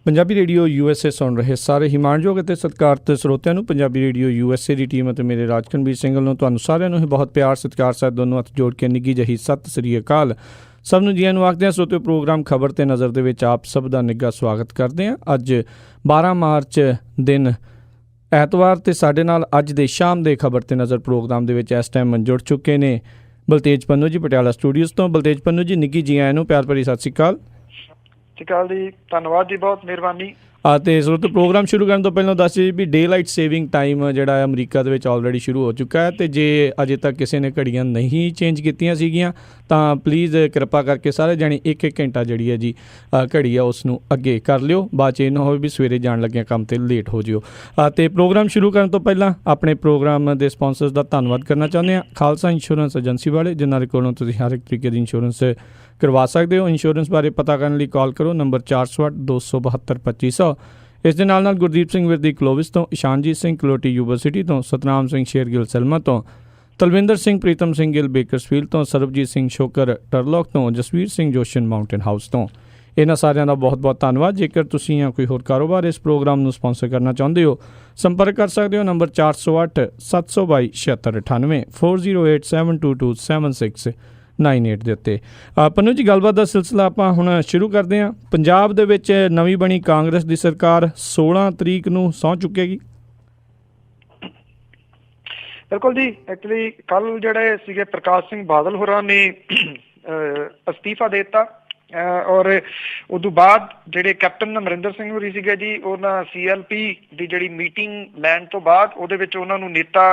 Punjabi radio USA ਸੁਣ ਰਹੇ ਸਾਰੇ ਹੀ ਮਾਣਯੋਗ ਅਤੇ ਸਤਿਕਾਰਤ ਸਰੋਤਿਆਂ ਨੂੰ ਪੰਜਾਬੀ ਰੇਡੀਓ USA ਦੀ ਟੀਮ ਅਤੇ ਮੇਰੇ ਰਾਜਕਨਵੀਰ ਸਿੰਘ ਵੱਲੋਂ ਤੁਹਾਨੂੰ ਸਾਰਿਆਂ ਨੂੰ ਹੀ ਬਹੁਤ ਪਿਆਰ ਸਤਿਕਾਰ ਸਾਹਿਤ ਦੋਨੋਂ ਹੱਥ ਜੋੜ ਕੇ ਨਿੱਘੀ ਜਿਹੀ ਸਤਿ ਸ੍ਰੀ ਅਕਾਲ। ਸਭ ਨੂੰ ਜੀਆਂ ਨੂੰ ਆਖਦੇ ਹਾਂ। ਸਰੋਤਿਓ, ਪ੍ਰੋਗਰਾਮ ਖਬਰ ਤੇ ਨਜ਼ਰ ਦੇ ਵਿੱਚ ਆਪ ਸਭ ਦਾ ਨਿੱਘਾ ਸਵਾਗਤ ਕਰਦੇ ਹਾਂ। ਅੱਜ 12 ਮਾਰਚ ਦਿਨ ਐਤਵਾਰ ਤੇ ਸਾਡੇ ਨਾਲ ਅੱਜ ਦੇ ਸ਼ਾਮ ਦੇ ਖਬਰ ਤੇ ਨਜ਼ਰ ਪ੍ਰੋਗਰਾਮ ਦੇ ਵਿੱਚ ਇਸ ਟਾਈਮ ਜੁੜ ਚੁੱਕੇ ਨੇ ਬਲਤੇਜ ਪੰਨੂ ਜੀ ਪਟਿਆਲਾ ਸਟੂਡੀਓਜ਼ ਤੋਂ। ਬਲਤੇਜ ਪੰਨੂ ਜੀ, ਨਿੱਘੀ ਜੀ ਆਇਆਂ ਨੂੰ ਪਿਆਰ ਭਰੀ ਸਤਿ ਸ਼੍ਰੀ ਅਕਾਲ। ਸਤਿ ਸ਼੍ਰੀ ਅਕਾਲ ਜੀ, ਧੰਨਵਾਦ ਜੀ, ਬਹੁਤ ਮਿਹਰਬਾਨੀ। ਅਤੇ ਸਰੋਤਿਓ, ਪ੍ਰੋਗਰਾਮ ਸ਼ੁਰੂ ਕਰਨ ਤੋਂ ਪਹਿਲਾਂ ਦੱਸ ਜੀ ਵੀ ਡੇ ਲਾਈਟ ਸੇਵਿੰਗ ਟਾਈਮ ਜਿਹੜਾ ਹੈ ਅਮਰੀਕਾ ਦੇ ਵਿੱਚ ਆਲਰੇਡੀ ਸ਼ੁਰੂ ਹੋ ਚੁੱਕਾ ਹੈ ਅਤੇ ਜੇ ਅਜੇ ਤੱਕ ਕਿਸੇ ਨੇ ਘੜੀਆਂ ਨਹੀਂ ਚੇਂਜ ਕੀਤੀਆਂ ਸੀਗੀਆਂ ਤਾਂ ਪਲੀਜ਼ ਕਿਰਪਾ ਕਰਕੇ ਸਾਰੇ ਜਾਣੇ ਇੱਕ ਘੰਟਾ ਜਿਹੜੀ ਹੈ ਜੀ ਘੜੀ ਆ ਉਸ ਨੂੰ ਅੱਗੇ ਕਰ ਲਿਓ। ਬਾਅਦ 'ਚ ਇਹ ਨਾ ਹੋਵੇ ਵੀ ਸਵੇਰੇ ਜਾਣ ਲੱਗਿਆ ਕੰਮ 'ਤੇ ਲੇਟ ਹੋ ਜਿਓ। ਅਤੇ ਪ੍ਰੋਗਰਾਮ ਸ਼ੁਰੂ ਕਰਨ ਤੋਂ ਪਹਿਲਾਂ ਆਪਣੇ ਪ੍ਰੋਗਰਾਮ ਦੇ ਸਪਾਂਸਰਸ ਦਾ ਧੰਨਵਾਦ ਕਰਨਾ ਚਾਹੁੰਦੇ ਹਾਂ। ਖਾਲਸਾ ਇੰਸ਼ੋਰੈਂਸ ਏਜੰਸੀ ਵਾਲੇ, ਜਿਨ੍ਹਾਂ ਦੇ ਕੋਲੋਂ ਤੁਸੀਂ ਹਰ ਇੱਕ ਤਰੀਕੇ ਦੀ ਇੰਸ਼ੋਰੈਂਸ ਕਰਵਾ ਸਕਦੇ ਹੋ। ਇੰਸ਼ੋਰੈਂਸ ਬਾਰੇ ਪਤਾ ਕਰਨ ਲਈ ਕਾਲ ਕਰੋ ਨੰਬਰ 408 272 2500। ਇਸ ਦੇ ਨਾਲ ਗੁਰਦੀਪ ਸਿੰਘ ਵਿਰਦੀ ਕਲੋਵਿਸ ਤੋਂ, ਇਸ਼ਾਨਜੀਤ ਸਿੰਘ ਕਲੋਟੀ ਯੂਨੀਵਰਸਿਟੀ ਤੋਂ, ਸਤਨਾਮ ਸਿੰਘ ਸ਼ੇਰਗਿੱਲ ਸਲਮਾ ਤੋਂ, ਤਲਵਿੰਦਰ ਸਿੰਘ ਪ੍ਰੀਤਮ ਸਿੰਘ ਗਿੱਲ ਬੇਕਰਸਫੀਲਡ ਤੋਂ, ਸਰਬਜੀਤ ਸਿੰਘ ਸ਼ੋਕਰ ਟਰਲੋਕ ਤੋਂ, ਜਸਵੀਰ ਸਿੰਘ ਜੋਸ਼ਨ ਮਾਊਂਟੇਨ ਹਾਊਸ ਤੋਂ। ਇਹਨਾਂ ਸਾਰਿਆਂ ਦਾ ਬਹੁਤ ਬਹੁਤ ਧੰਨਵਾਦ। ਜੇਕਰ ਤੁਸੀਂ ਜਾਂ ਕੋਈ ਹੋਰ ਕਾਰੋਬਾਰ ਇਸ ਪ੍ਰੋਗਰਾਮ ਨੂੰ ਸਪਾਂਸਰ ਕਰਨਾ ਚਾਹੁੰਦੇ ਹੋ, ਸੰਪਰਕ ਕਰ ਸਕਦੇ ਹੋ ਨੰਬਰ 408 722 7698 408 722 7698 ਦੇ ਉੱਤੇ। ਪੰਨੂ ਜੀ, ਗੱਲਬਾਤ ਦਾ ਸਿਲਸਿਲਾ ਆਪਾਂ ਹੁਣ ਸ਼ੁਰੂ ਕਰਦੇ ਹਾਂ। ਪੰਜਾਬ ਦੇ ਵਿੱਚ ਨਵੀਂ ਬਣੀ ਕਾਂਗਰਸ ਦੀ ਸਰਕਾਰ 16 ਤਰੀਕ ਨੂੰ ਸਹੁੰ ਚੁੱਕੇਗੀ। ਬਿਲਕੁਲ ਜੀ, ਐਕਚੁਅਲੀ ਕੱਲ ਜਿਹੜੇ ਸੀਗੇ ਪ੍ਰਕਾਸ਼ ਸਿੰਘ ਬਾਦਲ ਹੋਰਾਂ ਨੇ ਅਸਤੀਫਾ ਦੇ ਦਿੱਤਾ ਔਰ ਉਦੋਂ ਬਾਅਦ ਜਿਹੜੇ ਕੈਪਟਨ ਅਮਰਿੰਦਰ ਸਿੰਘ ਹੋਰੀ ਸੀਗੇ ਜੀ, ਉਹਨਾਂ CLP ਦੀ ਜਿਹੜੀ ਮੀਟਿੰਗ ਲੈਣ ਤੋਂ ਬਾਅਦ ਉਹਦੇ ਵਿੱਚ ਉਹਨਾਂ ਨੂੰ ਨੇਤਾ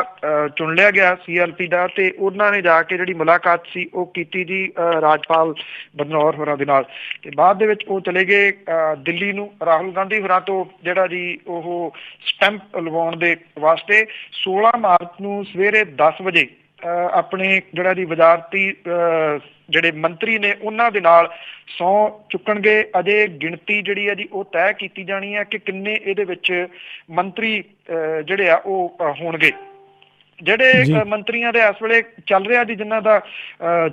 ਚੁਣ ਲਿਆ ਗਿਆ CLP ਦਾ, ਤੇ ਉਹਨਾਂ ਨੇ ਜਾ ਕੇ ਜਿਹੜੀ ਮੁਲਾਕਾਤ ਸੀ ਉਹ ਕੀਤੀ ਜੀ ਰਾਜਪਾਲ ਬਦਨੌਰ ਹੋਰਾਂ ਦੇ ਨਾਲ। ਤੇ ਬਾਅਦ ਦੇ ਵਿੱਚ ਉਹ ਚਲੇ ਗਏ ਦਿੱਲੀ ਨੂੰ ਰਾਹੁਲ ਗਾਂਧੀ ਹੋਰਾਂ ਤੋਂ ਜਿਹੜਾ ਜੀ ਉਹ ਸਟੈਂਪ ਲਵਾਉਣ ਦੇ ਵਾਸਤੇ। 16 ਮਾਰਚ ਨੂੰ ਸਵੇਰੇ 10 ਵਜੇ ਆਪਣੇ ਜਿਹੜਾ ਜੀ ਵਜ਼ਾਰਤੀ ਜਿਹੜੇ ਮੰਤਰੀ ਨੇ ਉਹਨਾਂ ਦੇ ਨਾਲ ਸਹੁੰ ਚੁੱਕਣਗੇ। ਅਜੇ ਗਿਣਤੀ ਜਿਹੜੀ ਹੈ ਜੀ ਉਹ ਤੈਅ ਕੀਤੀ ਜਾਣੀ ਹੈ ਕਿ ਕਿੰਨੇ ਇਹਦੇ ਵਿੱਚ ਮੰਤਰੀ ਜਿਹੜੇ ਆ ਉਹ ਹੋਣਗੇ। ਜਿਹੜੇ ਮੰਤਰੀਆਂ ਦੇ ਇਸ ਵੇਲੇ ਚੱਲ ਰਿਹਾ ਜੀ ਜਿਨ੍ਹਾਂ ਦਾ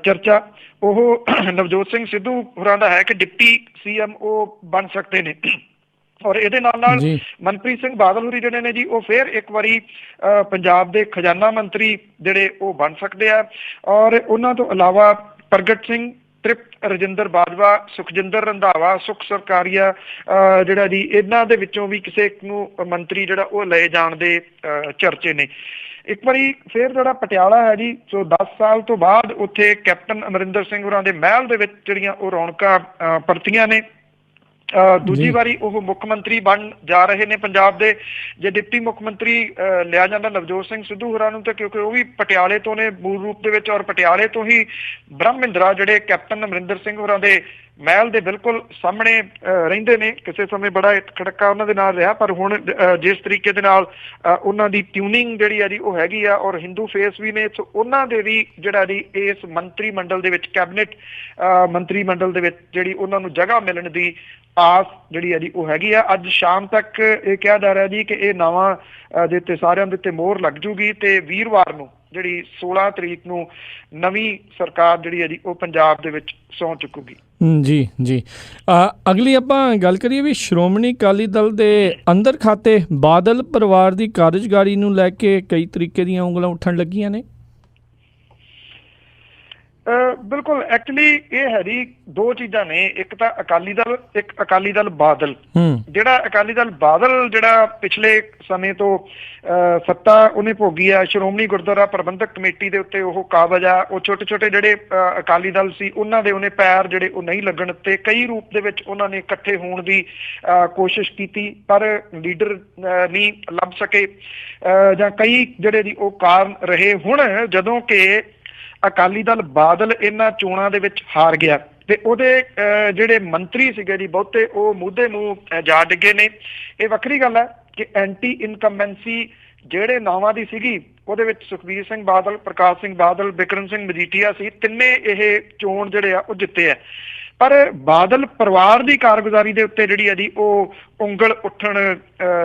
ਚਰਚਾ, ਉਹ ਨਵਜੋਤ ਸਿੰਘ ਸਿੱਧੂ ਹੋਰਾਂ ਦਾ ਹੈ ਕਿ ਡਿਪਟੀ CM ਉਹ ਬਣ ਸਕਦੇ ਨੇ। ਔਰ ਇਹਦੇ ਨਾਲ ਮਨਪ੍ਰੀਤ ਸਿੰਘ ਬਾਦਲ ਹੋਰੀ ਜਿਹੜੇ ਨੇ ਜੀ ਉਹ ਫਿਰ ਇੱਕ ਵਾਰੀ ਪੰਜਾਬ ਦੇ ਖਜ਼ਾਨਾ ਮੰਤਰੀ ਜਿਹੜੇ ਉਹ ਬਣ ਸਕਦੇ ਆ। ਔਰ ਉਹਨਾਂ ਤੋਂ ਇਲਾਵਾ ਪ੍ਰਗਟ ਸਿੰਘ, ਤ੍ਰਿਪਤ ਰਜਿੰਦਰ ਬਾਜਵਾ, ਸੁਖਜਿੰਦਰ ਰੰਧਾਵਾ, ਸੁਖ ਸਰਕਾਰੀਆ ਜਿਹੜਾ ਜੀ ਇਹਨਾਂ ਦੇ ਵਿੱਚੋਂ ਵੀ ਕਿਸੇ ਨੂੰ ਮੰਤਰੀ ਜਿਹੜਾ ਉਹ ਲਏ ਜਾਣ ਦੇ ਚਰਚੇ ਨੇ। ਇੱਕ ਵਾਰੀ ਫਿਰ ਜਿਹੜਾ ਪਟਿਆਲਾ ਹੈ ਜੀ, ਸੋ 10 ਸਾਲ ਤੋਂ ਬਾਅਦ ਉੱਥੇ ਕੈਪਟਨ ਅਮਰਿੰਦਰ ਸਿੰਘ ਹੋਰਾਂ ਦੇ ਮਹਿਲ ਦੇ ਵਿੱਚ ਜਿਹੜੀਆਂ ਉਹ ਰੌਣਕਾਂ ਪਰਤੀਆਂ ਨੇ। ਦੂਜੀ ਵਾਰੀ ਉਹ ਮੁੱਖ ਮੰਤਰੀ ਬਣ ਜਾ ਰਹੇ ਨੇ ਪੰਜਾਬ ਦੇ। ਜੇ ਡਿਪਟੀ ਮੁੱਖ ਮੰਤਰੀ ਲਿਆ ਜਾਂਦਾ ਨਵਜੋਤ ਸਿੰਘ ਸਿੱਧੂ ਹੋਰਾਂ ਨੂੰ, ਤਾਂ ਕਿਉਂਕਿ ਉਹ ਵੀ ਪਟਿਆਲੇ ਤੋਂ ਨੇ ਮੂਲ ਰੂਪ ਦੇ ਵਿੱਚ, ਔਰ ਪਟਿਆਲੇ ਤੋਂ ਹੀ ਬ੍ਰਹਮਿੰਦਰਾ ਜਿਹੜੇ ਕੈਪਟਨ ਅਮਰਿੰਦਰ ਸਿੰਘ ਹੋਰਾਂ ਦੇ ਮਹਿਲ ਦੇ ਬਿਲਕੁਲ ਸਾਹਮਣੇ ਰਹਿੰਦੇ ਨੇ। ਕਿਸੇ ਸਮੇਂ ਬੜਾ ਖੜਕਾ ਉਹਨਾਂ ਦੇ ਨਾਲ ਰਿਹਾ, ਪਰ ਹੁਣ ਜਿਸ ਤਰੀਕੇ ਦੇ ਨਾਲ ਉਹਨਾਂ ਦੀ ਟਿਊਨਿੰਗ ਜਿਹੜੀ ਆ ਜੀ ਉਹ ਹੈਗੀ ਆ, ਔਰ ਹਿੰਦੂ ਫੇਸ ਵੀ ਨੇ, ਸੋ ਉਹਨਾਂ ਦੇ ਵੀ ਜਿਹੜਾ ਜੀ ਇਸ ਮੰਤਰੀ ਮੰਡਲ ਦੇ ਵਿੱਚ, ਕੈਬਨਿਟ ਮੰਤਰੀ ਮੰਡਲ ਦੇ ਵਿੱਚ ਜਿਹੜੀ ਉਹਨਾਂ ਨੂੰ ਜਗ੍ਹਾ ਮਿਲਣ ਦੀ ਆਸ ਜਿਹੜੀ ਆ ਜੀ ਉਹ ਹੈਗੀ ਆ। ਅੱਜ ਸ਼ਾਮ ਤੱਕ ਇਹ ਕਿਹਾ ਜਾ ਰਿਹਾ ਜੀ ਕਿ ਇਹ ਨਾਵਾਂ ਦੇ ਉੱਤੇ ਸਾਰਿਆਂ ਦੇ ਉੱਤੇ ਮੋਹਰ ਲੱਗ ਜੂਗੀ ਤੇ ਵੀਰਵਾਰ ਨੂੰ ਜਿਹੜੀ 16 ਤਰੀਕ ਨੂੰ ਨਵੀਂ ਸਰਕਾਰ ਜਿਹੜੀ ਹੈ ਜੀ ਉਹ ਪੰਜਾਬ ਦੇ ਵਿੱਚ ਸਹੁੰ ਚੁੱਕੂਗੀ। ਜੀ ਅਗਲੀ ਆਪਾਂ ਗੱਲ ਕਰੀਏ ਵੀ ਸ਼੍ਰੋਮਣੀ ਅਕਾਲੀ ਦਲ ਦੇ ਅੰਦਰ ਖਾਤੇ ਬਾਦਲ ਪਰਿਵਾਰ ਦੀ ਕਾਰਜਕਾਰੀ ਨੂੰ ਲੈ ਕੇ ਕਈ ਤਰੀਕੇ ਦੀਆਂ ਉਂਗਲਾਂ ਉੱਠਣ ਲੱਗੀਆਂ ਨੇ। ਬਿਲਕੁਲ, ਐਕਚੁਅਲੀ ਇਹ ਹੈ ਜੀ ਦੋ ਚੀਜ਼ਾਂ ਨੇ, ਇੱਕ ਤਾਂ ਅਕਾਲੀ ਦਲ, ਇੱਕ ਅਕਾਲੀ ਦਲ ਬਾਦਲ। ਜਿਹੜਾ ਅਕਾਲੀ ਦਲ ਬਾਦਲ ਜਿਹੜਾ ਪਿਛਲੇ ਸਮੇਂ ਤੋਂ ਸੱਤਾ ਉਹਨੇ ਭੋਗੀ ਆ, ਸ਼੍ਰੋਮਣੀ ਗੁਰਦੁਆਰਾ ਪ੍ਰਬੰਧਕ ਕਮੇਟੀ ਦੇ ਉੱਤੇ ਉਹ ਕਾਬਜ਼ ਆ। ਉਹ ਛੋਟੇ ਛੋਟੇ ਜਿਹੜੇ ਅਕਾਲੀ ਦਲ ਸੀ ਉਹਨਾਂ ਦੇ ਉਹਨੇ ਪੈਰ ਜਿਹੜੇ ਉਹ ਨਹੀਂ ਲੱਗਣ ਤੇ ਕਈ ਰੂਪ ਦੇ ਵਿੱਚ ਉਹਨਾਂ ਨੇ ਇਕੱਠੇ ਹੋਣ ਦੀ ਕੋਸ਼ਿਸ਼ ਕੀਤੀ, ਪਰ ਲੀਡਰ ਨਹੀਂ ਲੱਭ ਸਕੇ ਜਾਂ ਕਈ ਜਿਹੜੇ ਜੀ ਉਹ ਕਾਰਨ ਰਹੇ। ਹੁਣ ਜਦੋਂ ਕਿ ਅਕਾਲੀ ਦਲ ਬਾਦਲ ਇਹਨਾਂ ਚੋਣਾਂ ਦੇ ਵਿੱਚ ਹਾਰ ਗਿਆ ਤੇ ਉਹਦੇ ਜਿਹੜੇ ਮੰਤਰੀ ਸੀਗੇ ਜੀ ਬਹੁਤੇ ਉਹ ਮੂਧੇ ਨੂੰ ਜਾ ਡਿੱਗੇ ਨੇ। ਇਹ ਵੱਖਰੀ ਗੱਲ ਹੈ ਕਿ ਐਂਟੀ ਇਨਕੰਬੈਂਸੀ ਜਿਹੜੇ ਨਾਵਾਂ ਦੀ ਸੀਗੀ ਉਹਦੇ ਵਿੱਚ ਸੁਖਬੀਰ ਸਿੰਘ ਬਾਦਲ, ਪ੍ਰਕਾਸ਼ ਸਿੰਘ ਬਾਦਲ, ਬਿਕਰਮ ਸਿੰਘ ਮਜੀਠੀਆ ਸੀ, ਤਿੰਨੇ ਇਹ ਚੋਣ ਜਿਹੜੇ ਆ ਉਹ ਜਿੱਤੇ ਆ। ਪਰ ਬਾਦਲ ਪਰਿਵਾਰ ਦੀ ਕਾਰਗੁਜ਼ਾਰੀ ਦੇ ਉੱਤੇ ਜਿਹੜੀ ਹੈ ਜੀ ਉਹ ਉਂਗਲ ਉੱਠਣ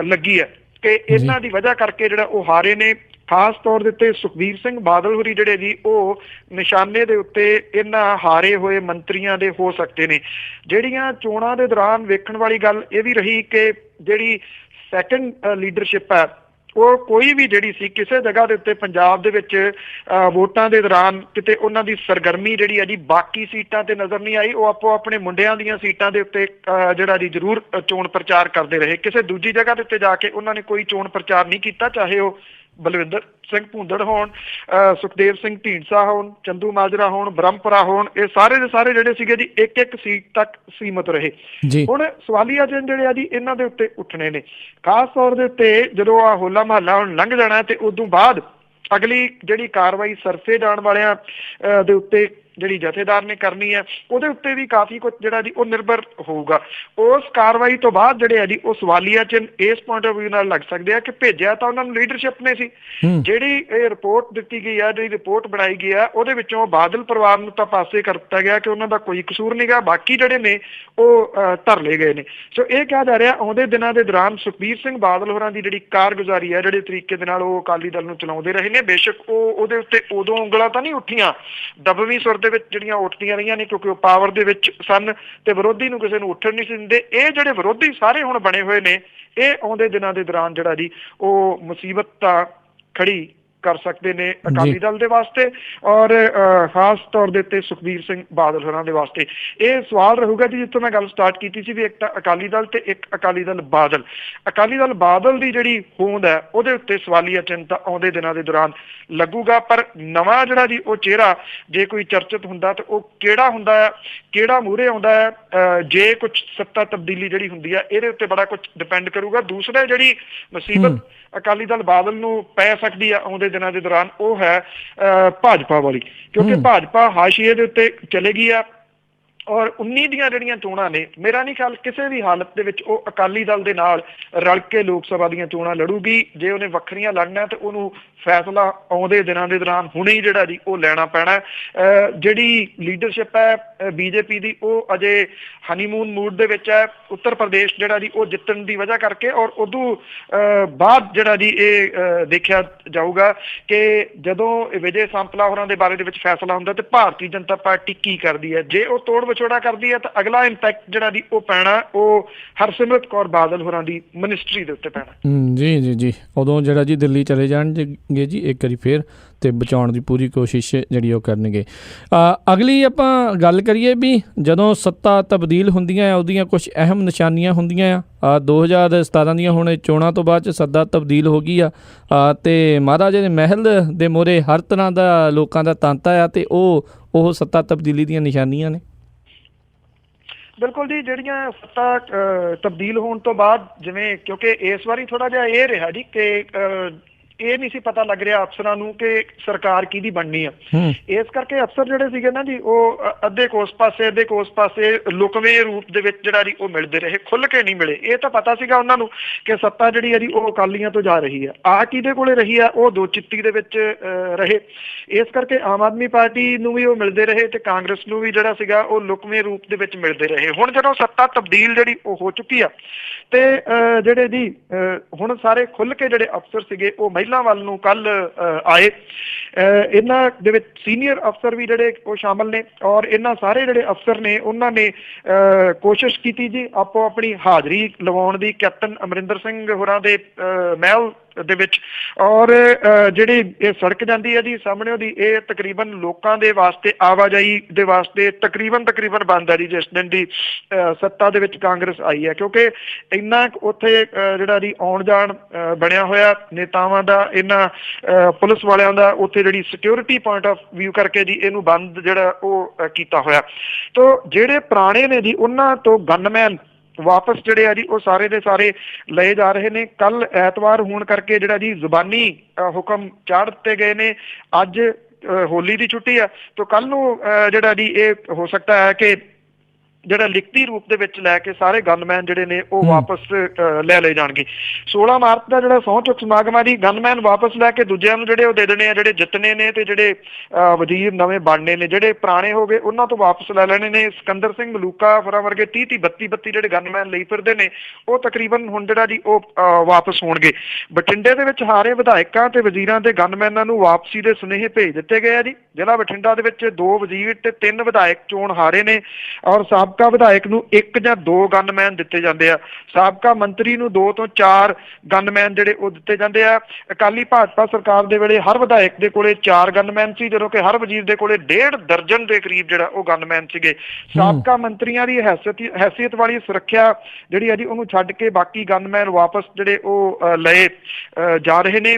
ਲੱਗੀ ਹੈ ਕਿ ਇਹਨਾਂ ਦੀ ਵਜ੍ਹਾ ਕਰਕੇ ਜਿਹੜਾ ਉਹ ਹਾਰੇ ਨੇ। ਖਾਸ ਤੌਰ ਦੇ ਉੱਤੇ ਸੁਖਬੀਰ ਸਿੰਘ ਬਾਦਲ ਹੋਰੀ ਜਿਹੜੇ ਜੀ ਉਹ ਨਿਸ਼ਾਨੇ ਦੇ ਉੱਤੇ ਇਹਨਾਂ ਹਾਰੇ ਹੋਏ ਮੰਤਰੀਆਂ ਦੇ ਹੋ ਸਕਦੇ ਨੇ। ਜਿਹੜੀਆਂ ਚੋਣਾਂ ਦੇ ਦੌਰਾਨ ਵੇਖਣ ਵਾਲੀ ਗੱਲ ਇਹ ਵੀ ਰਹੀ ਕਿ ਜਿਹੜੀ ਸੈਕੰਡ ਲੀਡਰਸ਼ਿਪ ਹੈ ਉਹ ਕੋਈ ਵੀ ਜਿਹੜੀ ਸੀ ਕਿਸੇ ਜਗ੍ਹਾ ਦੇ ਉੱਤੇ ਪੰਜਾਬ ਦੇ ਵਿੱਚ ਵੋਟਾਂ ਦੇ ਦੌਰਾਨ ਕਿਤੇ ਉਹਨਾਂ ਦੀ ਸਰਗਰਮੀ ਜਿਹੜੀ ਹੈ ਜੀ ਬਾਕੀ ਸੀਟਾਂ ਤੇ ਨਜ਼ਰ ਨਹੀਂ ਆਈ। ਉਹ ਆਪੋ ਆਪਣੇ ਮੁੰਡਿਆਂ ਦੀਆਂ ਸੀਟਾਂ ਦੇ ਉੱਤੇ ਜਿਹੜਾ ਜੀ ਜ਼ਰੂਰ ਚੋਣ ਪ੍ਰਚਾਰ ਕਰਦੇ ਰਹੇ। ਕਿਸੇ ਦੂਜੀ ਜਗ੍ਹਾ ਦੇ ਉੱਤੇ ਜਾ ਕੇ ਉਹਨਾਂ ਨੇ ਕੋਈ ਚੋਣ ਪ੍ਰਚਾਰ ਨਹੀਂ ਕੀਤਾ, ਚਾਹੇ ਉਹ ਬਲਵਿੰਦਰ ਸਿੰਘ ਭੂੰਦੜ ਹੋਣ, ਸੁਖਦੇਵ ਸਿੰਘ ਢੀਂਡਸਾ ਹੋਣ, ਚੰਦੂ ਮਾਜਰਾ ਹੋਣ, ਬ੍ਰਹਮਪੁਰਾ ਹੋਣ, ਇਹ ਸਾਰੇ ਦੇ ਸਾਰੇ ਜਿਹੜੇ ਸੀਗੇ ਜੀ ਇੱਕ ਇੱਕ ਸੀਟ ਤੱਕ ਸੀਮਤ ਰਹੇ। ਹੁਣ ਸਵਾਲੀਆ ਚਿੰਨ੍ਹ ਜਿਹੜੇ ਆ ਜੀ ਇਹਨਾਂ ਦੇ ਉੱਤੇ ਉੱਠਣੇ ਨੇ, ਖਾਸ ਤੌਰ ਦੇ ਉੱਤੇ ਜਦੋਂ ਆ ਹੋਲਾ ਮਹੱਲਾ ਹੁਣ ਲੰਘ ਜਾਣਾ ਤੇ ਉਦੋਂ ਬਾਅਦ ਅਗਲੀ ਜਿਹੜੀ ਕਾਰਵਾਈ ਸਰਫੇ ਜਾਣ ਵਾਲਿਆਂ ਦੇ ਉੱਤੇ ਜਿਹੜੀ ਜਥੇਦਾਰ ਨੇ ਕਰਨੀ ਹੈ ਉਹਦੇ ਉੱਤੇ ਵੀ ਕਾਫੀ ਕੁਝ ਜਿਹੜਾ ਜੀ ਉਹ ਨਿਰਭਰ ਹੋਊਗਾ। ਉਸ ਕਾਰਵਾਈ ਤੋਂ ਬਾਅਦ ਜਿਹੜੇ ਆ ਜੀ ਉਹ ਸਵਾਲੀਆ ਚਿੰਨ੍ਹ ਇਸ ਪੁਆਇੰਟ ਆਫ ਵਿਊ ਨਾਲ ਲੱਗ ਸਕਦੇ ਆ ਕਿ ਭੇਜਿਆ ਤਾਂ ਉਹਨਾਂ ਨੂੰ ਲੀਡਰਸ਼ਿਪ ਨੇ ਸੀ। ਜਿਹੜੀ ਇਹ ਰਿਪੋਰਟ ਦਿੱਤੀ ਗਈ ਆ, ਜਿਹੜੀ ਰਿਪੋਰਟ ਬਣਾਈ ਗਈ ਆ, ਉਹਦੇ ਵਿੱਚੋਂ ਬਾਦਲ ਪਰਿਵਾਰ ਨੂੰ ਤਾਂ ਪਾਸੇ ਕਰ ਦਿੱਤਾ ਗਿਆ ਕਿ ਉਹਨਾਂ ਦਾ ਕੋਈ ਕਸੂਰ ਨਹੀਂਗਾ, ਬਾਕੀ ਜਿਹੜੇ ਨੇ ਉਹ ਧਰ ਲਏ ਗਏ ਨੇ। ਸੋ ਇਹ ਕਿਹਾ ਜਾ ਰਿਹਾ ਆਉਂਦੇ ਦਿਨਾਂ ਦੇ ਦੌਰਾਨ ਸੁਖਬੀਰ ਸਿੰਘ ਬਾਦਲ ਹੋਰਾਂ ਦੀ ਜਿਹੜੀ ਕਾਰਗੁਜ਼ਾਰੀ ਹੈ, ਜਿਹੜੇ ਤਰੀਕੇ ਦੇ ਨਾਲ ਉਹ ਅਕਾਲੀ ਦਲ ਨੂੰ ਚਲਾਉਂਦੇ ਰਹੇ ਨੇ, ਬੇਸ਼ੱਕ ਉਹਦੇ ਉੱਤੇ ਉਦੋਂ ਉਂਗਲਾਂ ਤਾਂ ਨਹੀਂ ਉੱਠੀਆਂ, ਦਬਵੀਂ ਸੁਰ ਦੇ ਵਿੱਚ ਜਿਹੜੀਆਂ ਉੱਠਦੀਆਂ ਰਹੀਆਂ ਨੇ ਕਿਉਂਕਿ ਉਹ ਪਾਵਰ ਦੇ ਵਿੱਚ ਸਨ ਤੇ ਵਿਰੋਧੀ ਨੂੰ ਕਿਸੇ ਨੂੰ ਉੱਠਣ ਨਹੀਂ ਸੀ ਦਿੰਦੇ। ਇਹ ਜਿਹੜੇ ਵਿਰੋਧੀ ਸਾਰੇ ਹੁਣ ਬਣੇ ਹੋਏ ਨੇ, ਇਹ ਆਉਂਦੇ ਦਿਨਾਂ ਦੇ ਦੌਰਾਨ ਜਿਹੜਾ ਜੀ ਉਹ ਮੁਸੀਬਤ ਤਾਂ ਖੜੀ ਕਰ ਸਕਦੇ ਨੇ ਅਕਾਲੀ ਦਲ ਦੇ ਵਾਸਤੇ ਔਰ ਖਾਸ ਤੌਰ ਦੇ ਉੱਤੇ ਸੁਖਬੀਰ ਸਿੰਘ ਬਾਦਲ ਹੋਰਾਂ ਦੇ ਵਾਸਤੇ। ਇਹ ਸਵਾਲ ਰਹੂਗਾ ਜੀ ਜਿੱਥੋਂ ਮੈਂ ਗੱਲ ਸਟਾਰਟ ਕੀਤੀ ਸੀ ਵੀ ਇੱਕ ਤਾਂ ਅਕਾਲੀ ਦਲ ਤੇ ਇੱਕ ਅਕਾਲੀ ਦਲ ਬਾਦਲ। ਅਕਾਲੀ ਦਲ ਬਾਦਲ ਦੀ ਜਿਹੜੀ ਹੋਂਦ ਹੈ ਉਹਦੇ ਉੱਤੇ ਸਵਾਲੀਆ ਚਿੰਨ੍ਹ ਤਾਂ ਆਉਂਦੇ ਦਿਨਾਂ ਦੇ ਦੌਰਾਨ ਲੱਗੂਗਾ, ਪਰ ਨਵਾਂ ਜਿਹੜਾ ਜੀ ਉਹ ਚਿਹਰਾ ਜੇ ਕੋਈ ਚਰਚਿਤ ਹੁੰਦਾ ਤੇ ਉਹ ਕਿਹੜਾ ਹੁੰਦਾ ਹੈ, ਕਿਹੜਾ ਮੂਹਰੇ ਆਉਂਦਾ ਹੈ। ਜੇ ਕੁਝ ਸੱਤਾ ਤਬਦੀਲੀ ਜਿਹੜੀ ਹੁੰਦੀ ਹੈ ਇਹਦੇ ਉੱਤੇ ਬੜਾ ਕੁਝ ਡਿਪੈਂਡ ਕਰੂਗਾ। ਦੂਸਰਾ ਜਿਹੜੀ ਮੁਸੀਬਤ ਅਕਾਲੀ ਦਲ ਬਾਦਲ ਨੂੰ ਪੈ ਸਕਦੀ ਹੈ ਆਉਂਦੇ ਦਿਨਾਂ ਦੇ ਦੌਰਾਨ ਉਹ ਹੈ ਭਾਜਪਾ ਵਾਲੀ, ਕਿਉਂਕਿ ਭਾਜਪਾ ਹਾਸ਼ੀਏ ਦੇ ਉੱਤੇ ਚਲੇਗੀ ਆ ਔਰ 19 ਦੀਆਂ ਜਿਹੜੀਆਂ ਚੋਣਾਂ ਨੇ ਮੇਰਾ ਨਹੀਂ ਖਿਆਲ ਕਿਸੇ ਵੀ ਹਾਲਤ ਦੇ ਵਿੱਚ ਉਹ ਅਕਾਲੀ ਦਲ ਦੇ ਨਾਲ ਰਲ ਕੇ ਲੋਕ ਸਭਾ ਦੀਆਂ ਚੋਣਾਂ ਲੜੂਗੀ। ਜੇ ਉਹਨੇ ਵੱਖਰੀਆਂ ਲੜਨਾ ਤੇ ਉਹਨੂੰ ਫੈਸਲਾ ਆਉਂਦੇ ਦਿਨਾਂ ਦੇ ਦੌਰਾਨ ਹੁਣੇ ਹੀ ਜਿਹੜਾ ਜੀ ਉਹ ਲੈਣਾ ਪੈਣਾ। ਜਿਹੜੀ ਲੀਡਰਸ਼ਿਪ ਹੈ ਬੀਜੇਪੀ ਦੀ ਉਹ ਅਜੇ ਹਨੀਮੂਨ ਮੂਡ ਦੇ ਵਿੱਚ ਹੈ। ਉੱਤਰ ਪ੍ਰਦੇਸ਼ ਜਿਹੜਾ ਜੀ ਉਹ ਜਿੱਤਣ ਦੀ ਵਜ੍ਹਾ ਕਰਕੇ ਔਰ ਉਦੋਂ ਬਾਅਦ ਜਿਹੜਾ ਜੀ ਇਹ ਦੇਖਿਆ ਜਾਊਗਾ ਕਿ ਜਦੋਂ ਵਿਜੇ ਸਾਂਪਲਾ ਹੋਰਾਂ ਦੇ ਬਾਰੇ ਦੇ ਵਿੱਚ ਫੈਸਲਾ ਹੁੰਦਾ ਤੇ ਭਾਰਤੀ ਜਨਤਾ ਪਾਰਟੀ ਕੀ ਕਰਦੀ ਹੈ। ਜੇ ਉਹ ਤੋੜ ਵਿਛੋੜਾ ਕਰਦੀ ਹੈ ਤਾਂ ਅਗਲਾ ਇੰਪੈਕਟ ਜਿਹੜਾ ਜੀ ਉਹ ਪੈਣਾ ਉਹ ਹਰਸਿਮਰਤ ਕੌਰ ਬਾਦਲ ਹੋਰਾਂ ਦੀ ਮਿਨਿਸਟਰੀ ਦੇ ਉੱਤੇ ਪੈਣਾ। ਜੀ ਉਦੋਂ ਜਿਹੜਾ ਜੀ ਦਿੱਲੀ ਚਲੇ ਜਾਣਗੇ ਜੀ ਇੱਕ ਵਾਰੀ ਫੇਰ ਤੇ ਬਚਾਉਣ ਦੀ ਪੂਰੀ ਕੋਸ਼ਿਸ਼ ਜਿਹੜੀ ਉਹ ਕਰਨਗੇ। ਅਗਲੀ ਆਪਾਂ ਗੱਲ ਕਰੀਏ ਵੀ ਜਦੋਂ ਸੱਤਾ ਤਬਦੀਲ ਹੁੰਦੀਆਂ ਉਹਦੀਆਂ ਕੁਝ ਅਹਿਮ ਨਿਸ਼ਾਨੀਆਂ ਹੁੰਦੀਆਂ ਆ। 2017 ਦੀਆਂ ਹੁਣ ਚੋਣਾਂ ਤੋਂ ਬਾਅਦ 'ਚ ਸੱਤਾ ਤਬਦੀਲ ਹੋ ਗਈ ਆ ਤੇ ਮਹਾਰਾਜਾ ਦੇ ਮਹਿਲ ਦੇ ਮੂਹਰੇ ਹਰ ਤਰ੍ਹਾਂ ਦਾ ਲੋਕਾਂ ਦਾ ਤਾਂਤਾ ਆ ਤੇ ਉਹ ਸੱਤਾ ਤਬਦੀਲੀ ਦੀਆਂ ਨਿਸ਼ਾਨੀਆਂ ਨੇ। ਬਿਲਕੁਲ ਜੀ, ਜਿਹੜੀਆਂ ਸੱਤਾ ਤਬਦੀਲ ਹੋਣ ਤੋਂ ਬਾਅਦ ਜਿਵੇਂ ਕਿਉਂਕਿ ਇਸ ਵਾਰੀ ਥੋੜਾ ਜਿਹਾ ਇਹ ਰਿਹਾ ਜੀ ਕਿ ਇਹ ਨਹੀਂ ਸੀ ਪਤਾ ਲੱਗ ਰਿਹਾ ਅਫਸਰਾਂ ਨੂੰ ਕਿ ਸਰਕਾਰ ਕਿਹਦੀ ਬਣਨੀ ਆ। ਇਸ ਕਰਕੇ ਅਫਸਰ ਜਿਹੜੇ ਸੀਗੇ ਨਾ ਜੀ ਉਹ ਅੱਧੇ ਕੋਸ ਪਾਸੇ ਲੁਕਵੇਂ ਰੂਪ ਦੇ ਵਿੱਚ ਜਿਹੜਾ ਜੀ ਉਹ ਮਿਲਦੇ ਰਹੇ, ਖੁੱਲ ਕੇ ਨਹੀਂ ਮਿਲੇ। ਇਹ ਤਾਂ ਪਤਾ ਸੀਗਾ ਉਹਨਾਂ ਨੂੰ ਕਿ ਸੱਤਾ ਜਿਹੜੀ ਹੈ ਜੀ ਉਹ ਅਕਾਲੀਆਂ ਤੋਂ ਜਾ ਰਹੀ ਆ ਕਿਹਦੇ ਕੋਲੇ ਰਹੀ ਆ, ਉਹ ਦੋ ਚਿੱਤੀ ਦੇ ਵਿੱਚ ਰਹੇ। ਇਸ ਕਰਕੇ ਆਮ ਆਦਮੀ ਪਾਰਟੀ ਨੂੰ ਵੀ ਉਹ ਮਿਲਦੇ ਰਹੇ ਤੇ ਕਾਂਗਰਸ ਨੂੰ ਵੀ ਜਿਹੜਾ ਸੀਗਾ ਉਹ ਲੁਕਵੇਂ ਰੂਪ ਦੇ ਵਿੱਚ ਮਿਲਦੇ ਰਹੇ। ਹੁਣ ਜਦੋਂ ਸੱਤਾ ਤਬਦੀਲ ਜਿਹੜੀ ਉਹ ਹੋ ਚੁੱਕੀ ਆ ਤੇ ਜਿਹੜੇ ਜੀ ਹੁਣ ਸਾਰੇ ਖੁੱਲ ਕੇ ਜਿਹੜੇ ਅਫਸਰ ਸੀਗੇ ਉਹ ਮਹਿਲਾ ਵੱਲ ਨੂੰ ਕੱਲ ਆਏ। ਇਹਨਾਂ ਦੇ ਵਿੱਚ ਸੀਨੀਅਰ ਅਫਸਰ ਵੀ ਜਿਹੜੇ ਉਹ ਸ਼ਾਮਲ ਨੇ ਔਰ ਇਹਨਾਂ ਸਾਰੇ ਜਿਹੜੇ ਅਫਸਰ ਨੇ ਉਹਨਾਂ ਨੇ ਕੋਸ਼ਿਸ਼ ਕੀਤੀ ਜੀ ਆਪੋ ਆਪਣੀ ਹਾਜ਼ਰੀ ਲਵਾਉਣ ਦੀ ਕੈਪਟਨ ਅਮਰਿੰਦਰ ਸਿੰਘ ਹੋਰਾਂ ਦੇ ਮਹਿਲ ਦੇ ਵਿੱਚ। ਔਰ ਜਿਹੜੀ ਇਹ ਸੜਕ ਜਾਂਦੀ ਹੈ ਜੀ ਸਾਹਮਣੇ ਉਹਦੀ, ਇਹ ਤਕਰੀਬਨ ਲੋਕਾਂ ਦੇ ਵਾਸਤੇ ਆਵਾਜਾਈ ਦੇ ਵਾਸਤੇ ਤਕਰੀਬਨ ਬੰਦ ਹੈ ਜੀ ਜਿਸ ਦਿਨ ਦੀ ਸੱਤਾ ਦੇ ਵਿੱਚ ਕਾਂਗਰਸ ਆਈ ਹੈ, ਕਿਉਂਕਿ ਇੰਨਾ ਉੱਥੇ ਜਿਹੜਾ ਜੀ ਆਉਣ ਜਾਣ ਬਣਿਆ ਹੋਇਆ ਨੇਤਾਵਾਂ ਦਾ, ਇਹਨਾਂ ਪੁਲਿਸ ਵਾਲਿਆਂ ਦਾ ਉੱਥੇ ਜਿਹੜੀ ਸਿਕਿਉਰਿਟੀ ਪੁਆਇੰਟ ਆਫ ਵਿਊ ਕਰਕੇ ਜੀ ਇਹਨੂੰ ਬੰਦ ਜਿਹੜਾ ਉਹ ਕੀਤਾ ਹੋਇਆ। ਤੋ ਜਿਹੜੇ ਪੁਰਾਣੇ ਨੇ ਜੀ ਉਹਨਾਂ ਤੋਂ ਗਨਮੈਨ ਵਾਪਸ ਜਿਹੜੇ ਆ ਜੀ ਉਹ ਸਾਰੇ ਦੇ ਸਾਰੇ ਲਏ ਜਾ ਰਹੇ ਨੇ। ਕੱਲ ਐਤਵਾਰ ਹੋਣ ਕਰਕੇ ਜਿਹੜਾ ਜੀ ਜ਼ੁਬਾਨੀ ਹੁਕਮ ਚਾੜ ਦਿੱਤੇ ਗਏ ਨੇ। ਅੱਜ ਹੋਲੀ ਦੀ ਛੁੱਟੀ ਆ ਤਾਂ ਕੱਲ ਨੂੰ ਜਿਹੜਾ ਜੀ ਇਹ ਹੋ ਸਕਦਾ ਹੈ ਕਿ ਜਿਹੜਾ ਲਿਖਤੀ ਰੂਪ ਦੇ ਵਿੱਚ ਲੈ ਕੇ ਸਾਰੇ ਗਨਮੈਨ ਜਿਹੜੇ ਨੇ ਉਹ ਵਾਪਸ ਲੈ ਲਏ ਜਾਣਗੇ। 16 ਮਾਰਚ ਦਾ ਜਿਹੜਾ ਸਹੁੰ ਚੁੱਕ ਸਮਾਗਮ ਆ ਜੀ, ਗਨਮੈਨ ਵਾਪਸ ਲੈ ਕੇ ਦੂਜਿਆਂ ਨੂੰ ਜਿਹੜੇ ਉਹ ਦੇ ਦੇਣੇ ਆ, ਜਿਹੜੇ ਜਿੱਤਨੇ ਨੇ ਤੇ ਜਿਹੜੇ ਵਜ਼ੀਰ ਨਵੇਂ ਬਣਨੇ ਨੇ, ਜਿਹੜੇ ਪੁਰਾਣੇ ਹੋ ਗਏ ਉਹਨਾਂ ਤੋਂ ਵਾਪਸ ਲੈ ਲੈਣੇ ਨੇ। ਸਿਕੰਦਰ ਸਿੰਘ ਮਲੂਕਾ ਫਰਾ ਵਰਗੇ 30 32 ਜਿਹੜੇ ਗਨਮੈਨ ਲਈ ਫਿਰਦੇ ਨੇ ਉਹ ਤਕਰੀਬਨ ਹੁਣ ਜਿਹੜਾ ਜੀ ਉਹ ਵਾਪਸ ਹੋਣਗੇ। ਬਠਿੰਡੇ ਦੇ ਵਿੱਚ ਹਾਰੇ ਵਿਧਾਇਕਾਂ ਤੇ ਵਜ਼ੀਰਾਂ ਦੇ ਗਨਮੈਨਾਂ ਨੂੰ ਵਾਪਸੀ ਦੇ ਸੁਨੇਹੇ ਭੇਜ ਦਿੱਤੇ ਗਏ ਆ ਜੀ। ਜ਼ਿਲ੍ਹਾ ਬਠਿੰਡਾ ਦੇ ਵਿੱਚ 2 ਵਜ਼ੀਰ ਤੇ 3 ਵਿਧਾਇਕ ਚੋਣ ਹਾਰੇ ਨੇ ਔਰ ਸਾਬਕਾ ਵਿਧਾਇਕ ਨੂੰ 1 ਜਾਂ 2 ਗਨਮੈਨ ਦਿੱਤੇ ਜਾਂਦੇ ਆ। ਸਾਬਕਾ ਮੰਤਰੀ ਨੂੰ 2 ਤੋਂ 4 ਗਨਮੈਨ ਜਿਹੜੇ ਉਹ ਦਿੱਤੇ ਜਾਂਦੇ ਆ। ਅਕਾਲੀ ਭਾਜਪਾ ਸਰਕਾਰ ਦੇ ਵੇਲੇ ਹਰ ਵਿਧਾਇਕ ਦੇ ਕੋਲੇ 4 ਗਨਮੈਨ ਸੀ, ਜਦੋਂ ਕਿ ਹਰ ਵਜ਼ੀਰ ਦੇ ਕੋਲੇ 1.5 ਦਰਜਨ ਦੇ ਕਰੀਬ ਜਿਹੜਾ ਉਹ ਗਨਮੈਨ ਸੀਗੇ। ਸਾਬਕਾ ਮੰਤਰੀਆਂ ਦੀ ਹੈਸੀਅਤ ਵਾਲੀ ਸੁਰੱਖਿਆ ਜਿਹੜੀ ਆ ਜੀ ਉਹਨੂੰ ਛੱਡ ਕੇ ਬਾਕੀ ਗਨਮੈਨ ਵਾਪਸ ਜਿਹੜੇ ਉਹ ਲਏ ਜਾ ਰਹੇ ਨੇ।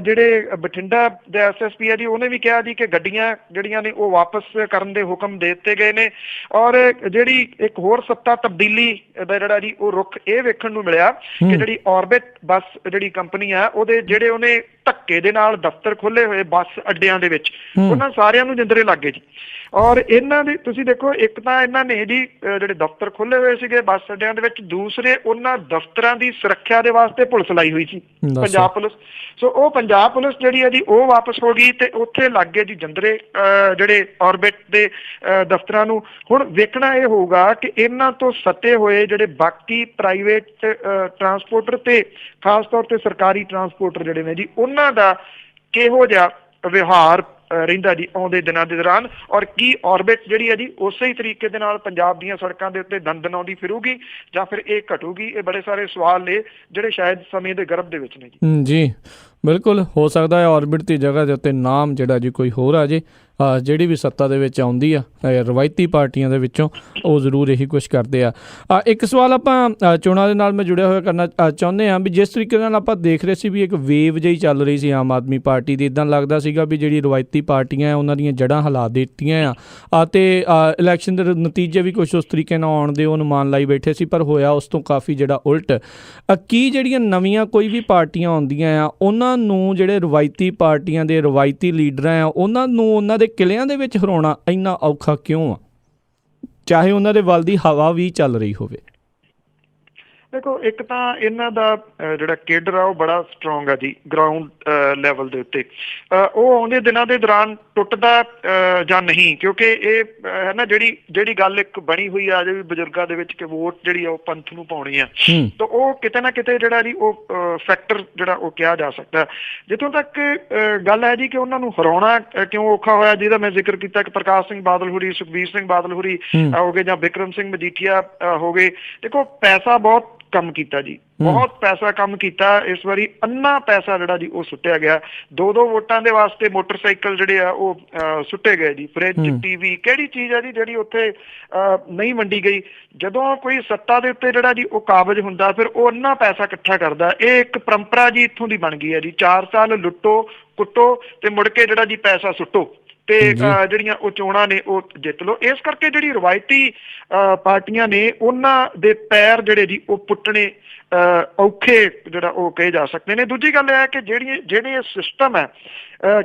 ਜਿਹੜੇ ਬਠਿੰਡਾ ਦੇ SSP ਹੈ ਜੀ ਉਹਨੇ ਵੀ ਕਿਹਾ ਜੀ ਕਿ ਗੱਡੀਆਂ ਜਿਹੜੀਆਂ ਨੇ ਉਹ ਵਾਪਸ ਕਰਨ ਦੇ ਹੁਕਮ ਦੇ ਦਿੱਤੇ ਗਏ ਨੇ। ਔਰ ਜਿਹੜੀ ਇੱਕ ਹੋਰ ਸੱਤਾ ਤਬਦੀਲੀ ਦਾ ਜਿਹੜਾ ਜੀ ਉਹ ਰੁੱਖ ਇਹ ਵੇਖਣ ਨੂੰ ਮਿਲਿਆ ਕਿ ਜਿਹੜੀ ਔਰਬਿਟ ਬੱਸ ਜਿਹੜੀ ਕੰਪਨੀ ਆ ਉਹਦੇ ਜਿਹੜੇ ਉਹਨੇ ਧੱਕੇ ਦੇ ਨਾਲ ਦਫ਼ਤਰ ਖੋਲੇ ਹੋਏ ਬੱਸ ਅੱਡਿਆਂ ਦੇ ਵਿੱਚ ਉਹਨਾਂ ਸਾਰਿਆਂ ਨੂੰ ਜਿੰਦਰੇ ਲੱਗ ਗਏ ਜੀ। ਔਰ ਇਹਨਾਂ ਦੀ ਤੁਸੀਂ ਦੇਖੋ, ਇੱਕ ਤਾਂ ਇਹਨਾਂ ਨੇ ਜੀ ਜਿਹੜੇ ਦਫ਼ਤਰ ਖੋਲੇ ਹੋਏ ਸੀਗੇ ਬੱਸ ਅੱਡਿਆਂ ਦੇ ਵਿੱਚ, ਦੂਸਰੇ ਉਹਨਾਂ ਦਫ਼ਤਰਾਂ ਦੀ ਸੁਰੱਖਿਆ ਦੇ ਵਾਸਤੇ ਪੁਲਿਸ ਲਾਈ ਹੋਈ ਸੀ, ਪੰਜਾਬ ਪੁਲਿਸ। ਸੋ ਉਹ ਪੰਜਾਬ ਪੁਲਿਸ ਜਿਹੜੀ ਹੈ ਜੀ ਉਹ ਵਾਪਸ ਹੋ ਗਈ ਤੇ ਉੱਥੇ ਲੱਗ ਗਏ ਜੀ ਜੰਦਰੇ ਜਿਹੜੇ ਔਰਬਿਟ ਦੇ ਦਫ਼ਤਰਾਂ ਨੂੰ। ਹੁਣ ਵੇਖਣਾ ਇਹ ਹੋਊਗਾ ਕਿ ਇਹਨਾਂ ਤੋਂ ਸੱਤੇ ਹੋਏ ਜਿਹੜੇ ਬਾਕੀ ਪ੍ਰਾਈਵੇਟ ਟਰਾਂਸਪੋਰਟਰ ਤੇ ਖਾਸ ਤੌਰ ਤੇ ਸਰਕਾਰੀ ਟਰਾਂਸਪੋਰਟਰ ਜਿਹੜੇ ਨੇ ਜੀ ਉਹਨਾਂ ਦਾ ਕਿਹੋ ਜਿਹਾ ਵਿਵਹਾਰ ਰਹਿੰਦਾ ਜੀ ਆਉਂਦੇ ਦਿਨਾਂ ਦੇ ਦੌਰਾਨ, ਔਰ ਕੀ ਔਰਬਿਟ ਜਿਹੜੀ ਹੈ ਜੀ ਉਸੇ ਹੀ ਤਰੀਕੇ ਦੇ ਨਾਲ ਪੰਜਾਬ ਦੀਆਂ ਸੜਕਾਂ ਦੇ ਉੱਤੇ ਦੰਦਨਾਉਂਦੀ ਫਿਰੂਗੀ ਜਾਂ ਫਿਰ ਇਹ ਘਟੂਗੀ। ਇਹ ਬੜੇ ਸਾਰੇ ਸਵਾਲ ਨੇ ਜਿਹੜੇ ਸ਼ਾਇਦ ਸਮੇਂ ਦੇ ਗਰਭ ਦੇ ਵਿੱਚ ਨੇ ਜੀ। ਜੀ ਬਿਲਕੁਲ ਹੋ ਸਕਦਾ ਹੈ ਔਰਬਿਟ ਦੀ ਜਗ੍ਹਾ ਦੇ ਉੱਤੇ ਨਾਮ ਜਿਹੜਾ ਜੀ ਕੋਈ ਹੋਰ ਆ ਜੇ। ਜਿਹੜੀ ਵੀ ਸੱਤਾ ਦੇ ਵਿੱਚ ਆਉਂਦੀ ਆ ਰਵਾਇਤੀ ਪਾਰਟੀਆਂ ਦੇ ਵਿੱਚੋਂ ਉਹ ਜ਼ਰੂਰ ਇਹੀ ਕੁਛ ਕਰਦੇ ਆ। ਇੱਕ ਸਵਾਲ ਆਪਾਂ ਚੋਣਾਂ ਦੇ ਨਾਲ ਮੈਂ ਜੁੜਿਆ ਹੋਇਆ ਕਰਨਾ ਚਾਹੁੰਦੇ ਹਾਂ ਵੀ ਜਿਸ ਤਰੀਕੇ ਨਾਲ ਆਪਾਂ ਦੇਖ ਰਹੇ ਸੀ ਵੀ ਇੱਕ ਵੇਵ ਜਿਹੀ ਚੱਲ ਰਹੀ ਸੀ ਆਮ ਆਦਮੀ ਪਾਰਟੀ ਦੀ, ਇੱਦਾਂ ਲੱਗਦਾ ਸੀਗਾ ਵੀ ਜਿਹੜੀ ਰਵਾਇਤੀ ਪਾਰਟੀਆਂ ਉਹਨਾਂ ਦੀਆਂ ਜੜ੍ਹਾਂ ਹਿਲਾ ਦਿੱਤੀਆਂ ਆ ਅਤੇ ਇਲੈਕਸ਼ਨ ਦੇ ਨਤੀਜੇ ਵੀ ਕੁਛ ਉਸ ਤਰੀਕੇ ਨਾਲ ਆਉਣ ਦੇ ਉਹ ਅਨੁਮਾਨ ਲਾਈ ਬੈਠੇ ਸੀ, ਪਰ ਹੋਇਆ ਉਸ ਤੋਂ ਕਾਫੀ ਜਿਹੜਾ ਉਲਟ। ਕੀ ਜਿਹੜੀਆਂ ਨਵੀਆਂ ਕੋਈ ਵੀ ਪਾਰਟੀਆਂ ਆਉਂਦੀਆਂ ਆ ਉਹਨਾਂ ਨੂੰ ਜਿਹੜੇ ਰਵਾਇਤੀ ਪਾਰਟੀਆਂ ਦੇ ਰਵਾਇਤੀ ਲੀਡਰ ਆ ਉਹਨਾਂ ਨੂੰ ਉਹਨਾਂ ਦੇ ਕਿਲਿਆਂ ਦੇ ਵਿੱਚ ਹਰਾਉਣਾ ਇੰਨਾ ਔਖਾ ਕਿਉਂ ਆ, ਚਾਹੇ ਉਹਨਾਂ ਦੇ ਵੱਲ ਦੀ ਹਵਾ ਵੀ ਚੱਲ ਰਹੀ ਹੋਵੇ? ਦੇਖੋ, ਇੱਕ ਤਾਂ ਇਹਨਾਂ ਦਾ ਜਿਹੜਾ ਕੇਡਰ ਆ ਉਹ ਬੜਾ ਸਟਰੋਂਗ ਆ ਜੀ ਗਰਾਊਂਡ ਲੈਵਲ ਦੇ ਉੱਤੇ। ਉਹ ਆਉਂਦੇ ਦਿਨਾਂ ਦੇ ਦੌਰਾਨ ਟੁੱਟਦਾ ਜਾਂ ਨਹੀਂ, ਕਿਉਂਕਿ ਇਹ ਹੈ ਨਾ ਜਿਹੜੀ ਗੱਲ ਇੱਕ ਬਣੀ ਹੋਈ ਆ ਜੇ ਬਜ਼ੁਰਗਾਂ ਦੇ ਵਿੱਚ ਕਿ ਵੋਟ ਜਿਹੜੀ ਆ ਉਹ ਪੰਥ ਨੂੰ ਪਾਉਣੀ ਆ, ਤਾਂ ਉਹ ਕਿਤੇ ਨਾ ਕਿਤੇ ਜਿਹੜਾ ਜੀ ਉਹ ਫੈਕਟਰ ਜਿਹੜਾ ਉਹ ਕਿਹਾ ਜਾ ਸਕਦਾ। ਜਿੱਥੋਂ ਤੱਕ ਗੱਲ ਹੈ ਜੀ ਕਿ ਉਹਨਾਂ ਨੂੰ ਹਰਾਉਣਾ ਕਿਉਂ ਔਖਾ ਹੋਇਆ, ਜਿਹਦਾ ਮੈਂ ਜ਼ਿਕਰ ਕੀਤਾ ਕਿ ਪ੍ਰਕਾਸ਼ ਸਿੰਘ ਬਾਦਲ ਹੋਰੀ, ਸੁਖਬੀਰ ਸਿੰਘ ਬਾਦਲ ਹੋਰੀ ਹੋ ਗਏ ਜਾਂ ਬਿਕਰਮ ਸਿੰਘ ਮਜੀਠੀਆ ਹੋ ਗਏ। ਦੇਖੋ, ਪੈਸਾ ਬਹੁਤ ਕੰਮ ਕੀਤਾ ਜੀ, ਬਹੁਤ ਪੈਸਾ ਕੰਮ ਕੀਤਾ। ਇਸ ਵਾਰੀ ਅੰਨਾ ਪੈਸਾ ਜਿਹੜਾ ਜੀ ਉਹ ਸੁੱਟਿਆ ਗਿਆ। 2-2 ਵੋਟਾਂ ਦੇ ਵਾਸਤੇ ਮੋਟਰਸਾਈਕਲ ਜਿਹੜੇ ਆ ਉਹ ਸੁੱਟੇ ਗਏ ਜੀ। ਫਰਿੱਜ, TV, ਕਿਹੜੀ ਚੀਜ਼ ਆ ਜੀ ਜਿਹੜੀ ਉੱਥੇ ਨਹੀਂ ਵੰਡੀ ਗਈ। ਜਦੋਂ ਕੋਈ ਸੱਤਾ ਦੇ ਉੱਤੇ ਜਿਹੜਾ ਜੀ ਉਹ ਕਾਬਜ਼ ਹੁੰਦਾ ਫਿਰ ਉਹ ਅੰਨਾ ਪੈਸਾ ਇਕੱਠਾ ਕਰਦਾ। ਇਹ ਇੱਕ ਪਰੰਪਰਾ ਜੀ ਇੱਥੋਂ ਦੀ ਬਣ ਗਈ ਹੈ ਜੀ। 4 ਸਾਲ ਲੁੱਟੋ ਕੁੱਟੋ ਤੇ ਮੁੜ ਕੇ ਜਿਹੜਾ ਜੀ ਪੈਸਾ ਸੁੱਟੋ ਤੇ ਜਿਹੜੀਆਂ ਉਹ ਚੋਣਾਂ ਨੇ ਉਹ ਜਿੱਤ ਲਓ। ਇਸ ਕਰਕੇ ਜਿਹੜੀ ਰਵਾਇਤੀ ਪਾਰਟੀਆਂ ਨੇ ਉਹਨਾਂ ਦੇ ਪੈਰ ਜਿਹੜੇ ਜੀ ਉਹ ਪੁੱਟਣੇ ਔਖੇ ਜਿਹੜਾ ਉਹ ਕਹੇ ਜਾ ਸਕਦੇ ਨੇ। ਦੂਜੀ ਗੱਲ ਇਹ ਹੈ ਕਿ ਜਿਹੜੇ ਇਹ ਸਿਸਟਮ ਹੈ,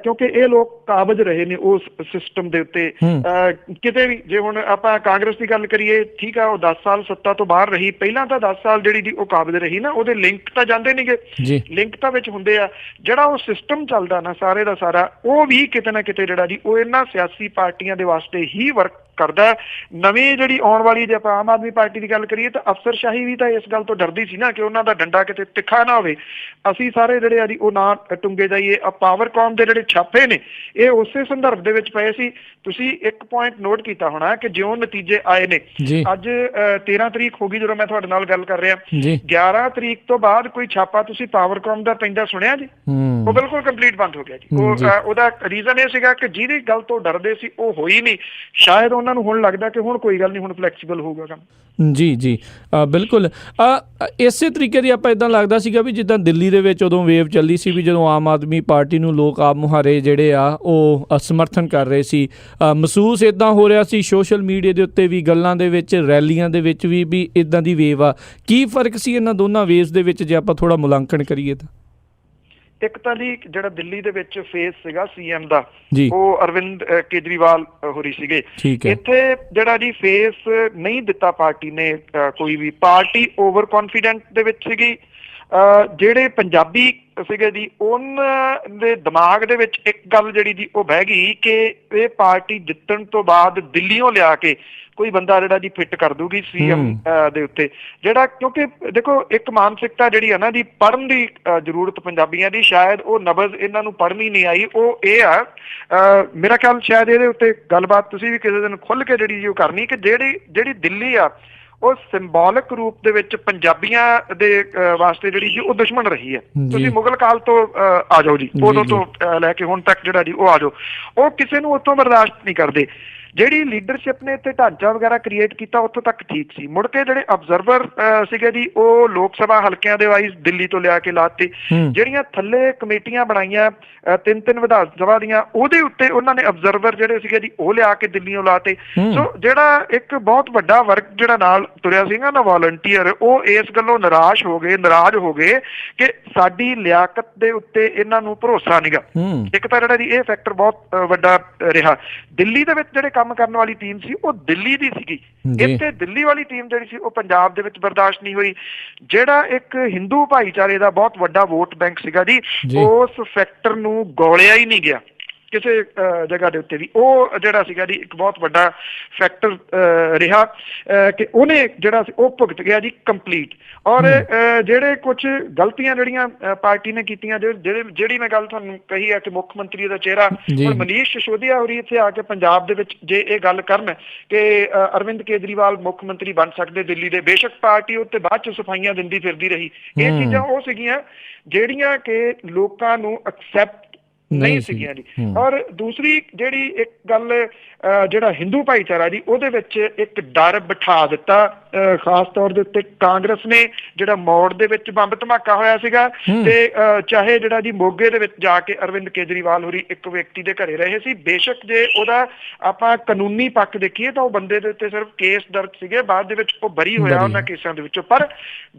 ਕਿਉਂਕਿ ਇਹ ਲੋਕ ਕਾਬਜ਼ ਰਹੇ ਨੇ ਉਸ ਸਿਸਟਮ ਦੇ ਉੱਤੇ। ਕਿਤੇ ਵੀ ਜੇ ਹੁਣ ਆਪਾਂ ਕਾਂਗਰਸ ਦੀ ਗੱਲ ਕਰੀਏ, ਠੀਕ ਆ, ਉਹ 10 ਸਾਲ ਸੱਤਾ ਤੋਂ ਬਾਹਰ ਰਹੀ, ਪਹਿਲਾਂ ਤਾਂ 10 ਸਾਲ ਜਿਹੜੀ ਜੀ ਉਹ ਕਾਬਜ਼ ਰਹੀ ਨਾ, ਉਹਦੇ ਲਿੰਕ ਤਾਂ ਜਾਂਦੇ ਨੇਗੇ, ਲਿੰਕ ਤਾਂ ਵਿੱਚ ਹੁੰਦੇ ਆ। ਜਿਹੜਾ ਉਹ ਸਿਸਟਮ ਚੱਲਦਾ ਨਾ ਸਾਰੇ ਦਾ ਸਾਰਾ, ਉਹ ਵੀ ਕਿਤੇ ਨਾ ਕਿਤੇ ਜਿਹੜਾ ਜੀ ਉਹ ਇਹਨਾਂ ਸਿਆਸੀ ਪਾਰਟੀਆਂ ਦੇ ਵਾਸਤੇ ਹੀ ਵਰਕ ਕਰਦਾ। ਨਵੀਂ ਜਿਹੜੀ ਆਉਣ ਵਾਲੀ ਜੇ ਆਪਾਂ ਆਮ ਆਦਮੀ ਪਾਰਟੀ ਦੀ ਗੱਲ ਕਰੀਏ ਤਾਂ ਅਫਸਰਸ਼ਾਹੀ ਵੀ ਤਾਂ ਇਸ ਗੱਲ ਤੋਂ ਡਰਦੀ ਸੀ ਨਾ ਕਿ ਉਹਨਾਂ ਦਾ ਡੰਡਾ ਕਿਤੇ ਤਿੱਖਾ ਨਾ ਹੋਵੇ, ਅਸੀਂ ਸਾਰੇ ਜਿਹੜੇ ਆ ਜੀ ਉਹ ਨਾ ਟੁੰਗੇ ਜਾਈਏ। ਪਾਵਰਕਾਮ ਦੇ ਜਿਹੜੇ ਛਾਪੇ ਨੇ ਇਹ ਉਸੇ ਸੰਦਰਭ ਦੇ ਵਿੱਚ ਪਏ ਸੀ। ਤੁਸੀਂ ਇੱਕ ਪੁਆਇੰਟ ਨੋਟ ਕੀਤਾ ਹੋਣਾ ਕਿ ਜਿਉਂ ਨਤੀਜੇ ਆਏ ਨੇ, ਅੱਜ 13 ਤਰੀਕ ਹੋ ਗਈ ਜਦੋਂ ਮੈਂ ਤੁਹਾਡੇ ਨਾਲ ਗੱਲ ਕਰ ਰਿਹਾ, 11 ਤਰੀਕ ਤੋਂ ਬਾਅਦ ਕੋਈ ਛਾਪਾ ਤੁਸੀਂ ਪਾਵਰਕਾਮ ਦਾ ਪੈਂਦਾ ਸੁਣਿਆ ਜੀ? ਉਹ ਬਿਲਕੁਲ ਕੰਪਲੀਟ ਬੰਦ ਹੋ ਗਿਆ ਜੀ। ਉਹਦਾ ਰੀਜ਼ਨ ਇਹ ਸੀਗਾ ਕਿ ਜਿਹਦੀ ਗੱਲ ਤੋਂ ਡਰਦੇ ਸੀ ਉਹ ਹੋਈ ਨਹੀਂ। ਸ਼ਾਇਦ ਉਹਨਾਂ ਨੂੰ ਹੁਣ ਲੱਗਦਾ ਕਿ ਹੁਣ ਕੋਈ ਗੱਲ ਨਹੀਂ, ਹੁਣ ਫਲੈਕਸੀਬਲ ਹੋਊਗਾ ਕੰਮ। ਜੀ ਬਿਲਕੁਲ। ਇਸੇ ਤਰੀਕੇ ਦੀ ਆਪਾਂ ਇੱਦਾਂ ਲੱਗਦਾ ਸੀਗਾ ਵੀ ਜਿੱਦਾਂ ਦਿੱਲੀ ਦੇ ਵਿੱਚ ਉਦੋਂ ਵੇਵ ਚੱਲੀ ਸੀ ਵੀ ਜਦੋਂ ਆਮ ਆਦਮੀ ਪਾਰਟੀ ਨੂੰ ਲੋਕ ਆਪ ਮੁਹਾਰੇ ਜਿਹੜੇ ਆ ਉਹ ਸਮਰਥਨ ਕਰ ਰਹੇ ਸੀ। ਮਹਿਸੂਸ ਇੱਦਾਂ ਹੋ ਰਿਹਾ ਸੀ ਸੋਸ਼ਲ ਮੀਡੀਆ ਦੇ ਉੱਤੇ ਵੀ, ਗੱਲਾਂ ਦੇ ਵਿੱਚ, ਰੈਲੀਆਂ ਦੇ ਵਿੱਚ ਵੀ ਇੱਦਾਂ ਦੀ ਵੇਵ ਆ। ਕੀ ਫਰਕ ਸੀ ਇਹਨਾਂ ਦੋਨਾਂ ਵੇਵਸ ਦੇ ਵਿੱਚ ਜੇ ਆਪਾਂ ਥੋੜ੍ਹਾ ਮੁਲਾਂਕਣ ਕਰੀਏ ਤਾਂ? ਇੱਕ ਤਾਂ ਜੀ ਜਿਹੜਾ ਦਿੱਲੀ ਦੇ ਵਿੱਚ ਫੇਸ ਸੀਗਾ ਸੀਐਮ ਦਾ, ਜੀ ਉਹ ਅਰਵਿੰਦ ਕੇਜਰੀਵਾਲ ਹੋਰੀ ਸੀਗੇ। ਠੀਕ ਹੈ। ਇੱਥੇ ਜਿਹੜਾ ਜੀ ਫੇਸ ਨਹੀਂ ਦਿੱਤਾ ਪਾਰਟੀ ਨੇ, ਕੋਈ ਵੀ ਪਾਰਟੀ ਓਵਰ ਕੌਨਫੀਡੈਂਟ ਦੇ ਵਿੱਚ ਸੀਗੀ। ਜਿਹੜੇ ਪੰਜਾਬੀ ਸੀਗੇ ਜੀ, ਉਹਨਾਂ ਦੇ ਦਿਮਾਗ ਦੇ ਵਿੱਚ ਇੱਕ ਗੱਲ ਜਿਹੜੀ ਜੀ ਉਹ ਬਹਿ ਗਈ ਕਿ ਇਹ ਪਾਰਟੀ ਜਿੱਤਣ ਤੋਂ ਬਾਅਦ ਦਿੱਲੀੋਂ ਲਿਆ ਕੇ ਕੋਈ ਬੰਦਾ ਜਿਹੜਾ ਜੀ ਫਿੱਟ ਕਰ ਦੂਗੀ ਸੀਐਮ ਦੇ ਉੱਤੇ, ਜਿਹੜਾ ਕਿਉਂਕਿ ਦੇਖੋ ਇੱਕ ਮਾਨਸਿਕਤਾ ਜਿਹੜੀ ਹੈ ਨਾ ਜੀ, ਪੜ੍ਹਨ ਦੀ ਜ਼ਰੂਰਤ ਪੰਜਾਬੀਆਂ ਦੀ, ਸ਼ਾਇਦ ਉਹ ਨਬਜ਼ ਇਹਨਾਂ ਨੂੰ ਪੜ੍ਹਨੀ ਨਹੀਂ ਆਈ। ਉਹ ਇਹ ਆ ਮੇਰਾ ਖਿਆਲ ਸ਼ਾਇਦ ਇਹਦੇ ਉੱਤੇ ਗੱਲਬਾਤ ਤੁਸੀਂ ਵੀ ਕਿਸੇ ਦਿਨ ਖੁੱਲ੍ਹ ਕੇ ਜਿਹੜੀ ਜੀ ਉਹ ਕਰਨੀ ਕਿ ਜਿਹੜੀ ਦਿੱਲੀ ਆ ਉਹ ਸਿੰਬੋਲਿਕ ਰੂਪ ਦੇ ਵਿੱਚ ਪੰਜਾਬੀਆਂ ਦੇ ਵਾਸਤੇ ਜਿਹੜੀ ਜੀ ਉਹ ਦੁਸ਼ਮਣ ਰਹੀ ਹੈ। ਤੁਸੀਂ ਮੁਗਲ ਕਾਲ ਤੋਂ ਆ ਜਾਓ ਜੀ, ਉਦੋਂ ਤੋਂ ਲੈ ਕੇ ਹੁਣ ਤੱਕ ਜਿਹੜਾ ਜੀ ਉਹ ਆ ਜਾਓ, ਉਹ ਕਿਸੇ ਨੂੰ ਉੱਥੋਂ ਬਰਦਾਸ਼ਤ ਨਹੀਂ ਕਰਦੇ। ਜਿਹੜੀ ਲੀਡਰਸ਼ਿਪ ਨੇ ਇੱਥੇ ਢਾਂਚਾ ਵਗੈਰਾ ਕ੍ਰੀਏਟ ਕੀਤਾ ਉੱਥੋਂ ਤੱਕ ਠੀਕ ਸੀ। ਮੁੜ ਕੇ ਜਿਹੜੇ ਅਬਜ਼ਰਵਰ ਸੀਗੇ ਜੀ, ਉਹ ਲੋਕ ਸਭਾ ਹਲਕਿਆਂ ਦੇ ਵਾਈਜ਼ ਦਿੱਲੀ ਤੋਂ ਲਿਆ ਕੇ ਲਾਤੇ। ਜਿਹੜੀਆਂ ਥੱਲੇ ਕਮੇਟੀਆਂ ਬਣਾਈਆਂ 3-3 ਵਿਧਾਨ ਸਭਾ ਦੀਆਂ, ਉਹਦੇ ਉੱਤੇ ਉਹਨਾਂ ਨੇ ਅਬਜ਼ਰਵਰ ਜਿਹੜੇ ਸੀਗੇ ਜੀ ਉਹ ਲਿਆ ਕੇ ਦਿੱਲੀੋਂ ਲਾਤੇ। ਸੋ ਜਿਹੜਾ ਇੱਕ ਬਹੁਤ ਵੱਡਾ ਵਰਗ ਜਿਹੜਾ ਨਾਲ ਤੁਰਿਆ ਸੀਗਾ ਨਾ, ਵਾਲੰਟੀਅਰ, ਉਹ ਇਸ ਗੱਲੋਂ ਨਾਰਾਜ਼ ਹੋ ਗਏ ਕਿ ਸਾਡੀ ਲਿਆਕਤ ਦੇ ਉੱਤੇ ਇਹਨਾਂ ਨੂੰ ਭਰੋਸਾ ਨੀਗਾ। ਇੱਕ ਤਾਂ ਜਿਹੜਾ ਜੀ ਇਹ ਫੈਕਟਰ ਬਹੁਤ ਵੱਡਾ ਰਿਹਾ। ਦਿੱਲੀ ਦੇ ਵਿੱਚ ਜਿਹੜੇ ਕੰਮ ਕਰਨ ਵਾਲੀ ਟੀਮ ਸੀ ਉਹ ਦਿੱਲੀ ਦੀ ਸੀਗੀ, ਇੱਥੇ ਦਿੱਲੀ ਵਾਲੀ ਟੀਮ ਜਿਹੜੀ ਸੀ ਉਹ ਪੰਜਾਬ ਦੇ ਵਿੱਚ ਬਰਦਾਸ਼ਤ ਨਹੀਂ ਹੋਈ। ਜਿਹੜਾ ਇੱਕ ਹਿੰਦੂ ਭਾਈਚਾਰੇ ਦਾ ਬਹੁਤ ਵੱਡਾ ਵੋਟ ਬੈਂਕ ਸੀਗਾ ਜੀ, ਉਸ ਫੈਕਟਰ ਨੂੰ ਗੋਲਿਆ ਹੀ ਨਹੀਂ ਗਿਆ ਕਿਸੇ ਜਗ੍ਹਾ ਦੇ ਉੱਤੇ ਵੀ। ਉਹ ਜਿਹੜਾ ਸੀਗਾ ਜੀ ਇੱਕ ਬਹੁਤ ਵੱਡਾ ਫੈਕਟਰ ਰਿਹਾ ਕਿ ਉਹਨੇ ਜਿਹੜਾ ਸੀ ਉਹ ਭੁਗਤ ਗਿਆ ਜੀ ਕੰਪਲੀਟ। ਔਰ ਜਿਹੜੇ ਕੁਝ ਗਲਤੀਆਂ ਜਿਹੜੀਆਂ ਪਾਰਟੀ ਨੇ ਕੀਤੀਆਂ, ਜਿਹੜੀ ਮੈਂ ਗੱਲ ਤੁਹਾਨੂੰ ਕਹੀ ਹੈ ਕਿ ਮੁੱਖ ਮੰਤਰੀ ਦਾ ਚਿਹਰਾ, ਹੁਣ ਮਨੀਸ਼ ਸਿਸੋਦੀਆ ਹੋਰੀ ਇੱਥੇ ਆ ਕੇ ਪੰਜਾਬ ਦੇ ਵਿੱਚ ਜੇ ਇਹ ਗੱਲ ਕਰਨ ਕਿ ਅਰਵਿੰਦ ਕੇਜਰੀਵਾਲ ਮੁੱਖ ਮੰਤਰੀ ਬਣ ਸਕਦੇ ਦਿੱਲੀ ਦੇ, ਬੇਸ਼ੱਕ ਪਾਰਟੀ ਉੱਤੇ ਬਾਅਦ ਚ ਸਫਾਈਆਂ ਦਿੰਦੀ ਫਿਰਦੀ ਰਹੀ, ਇਹ ਚੀਜ਼ਾਂ ਉਹ ਸੀਗੀਆਂ ਜਿਹੜੀਆਂ ਕਿ ਲੋਕਾਂ ਨੂੰ ਐਕਸੈਪਟ ਨਹੀਂ ਸੀਗੀਆਂ ਜੀ। ਔਰ ਦੂਸਰੀ ਜਿਹੜੀ ਇੱਕ ਗੱਲ, ਜਿਹੜਾ ਹਿੰਦੂ ਭਾਈਚਾਰਾ ਜੀ, ਉਹਦੇ ਵਿੱਚ ਇੱਕ ਡਰ ਬਿਠਾ ਦਿੱਤਾ, ਖਾਸ ਤੌਰ ਦੇ ਉੱਤੇ ਕਾਂਗਰਸ ਨੇ, ਜਿਹੜਾ ਮੋੜ ਦੇ ਵਿੱਚ ਬੰਬ ਧਮਾਕਾ ਹੋਇਆ ਸੀਗਾ, ਤੇ ਚਾਹੇ ਜਿਹੜਾ ਜੀ ਮੋਗੇ ਦੇ ਵਿੱਚ ਜਾ ਕੇ ਅਰਵਿੰਦ ਕੇਜਰੀਵਾਲ ਹੋਰੀ ਇੱਕ ਵਿਅਕਤੀ ਦੇ ਘਰੇ ਰਹੇ ਸੀ, ਬੇਸ਼ੱਕ ਜੇ ਉਹਦਾ ਆਪਾਂ ਕਾਨੂੰਨੀ ਪੱਖ ਦੇਖੀਏ ਤਾਂ ਉਹ ਬੰਦੇ ਦੇ ਉੱਤੇ ਸਿਰਫ ਕੇਸ ਦਰਜ ਸੀਗੇ, ਬਾਅਦ ਦੇ ਵਿੱਚ ਉਹ ਬਰੀ ਹੋਇਆ ਉਹਨਾਂ ਕੇਸਾਂ ਦੇ ਵਿੱਚੋਂ। ਪਰ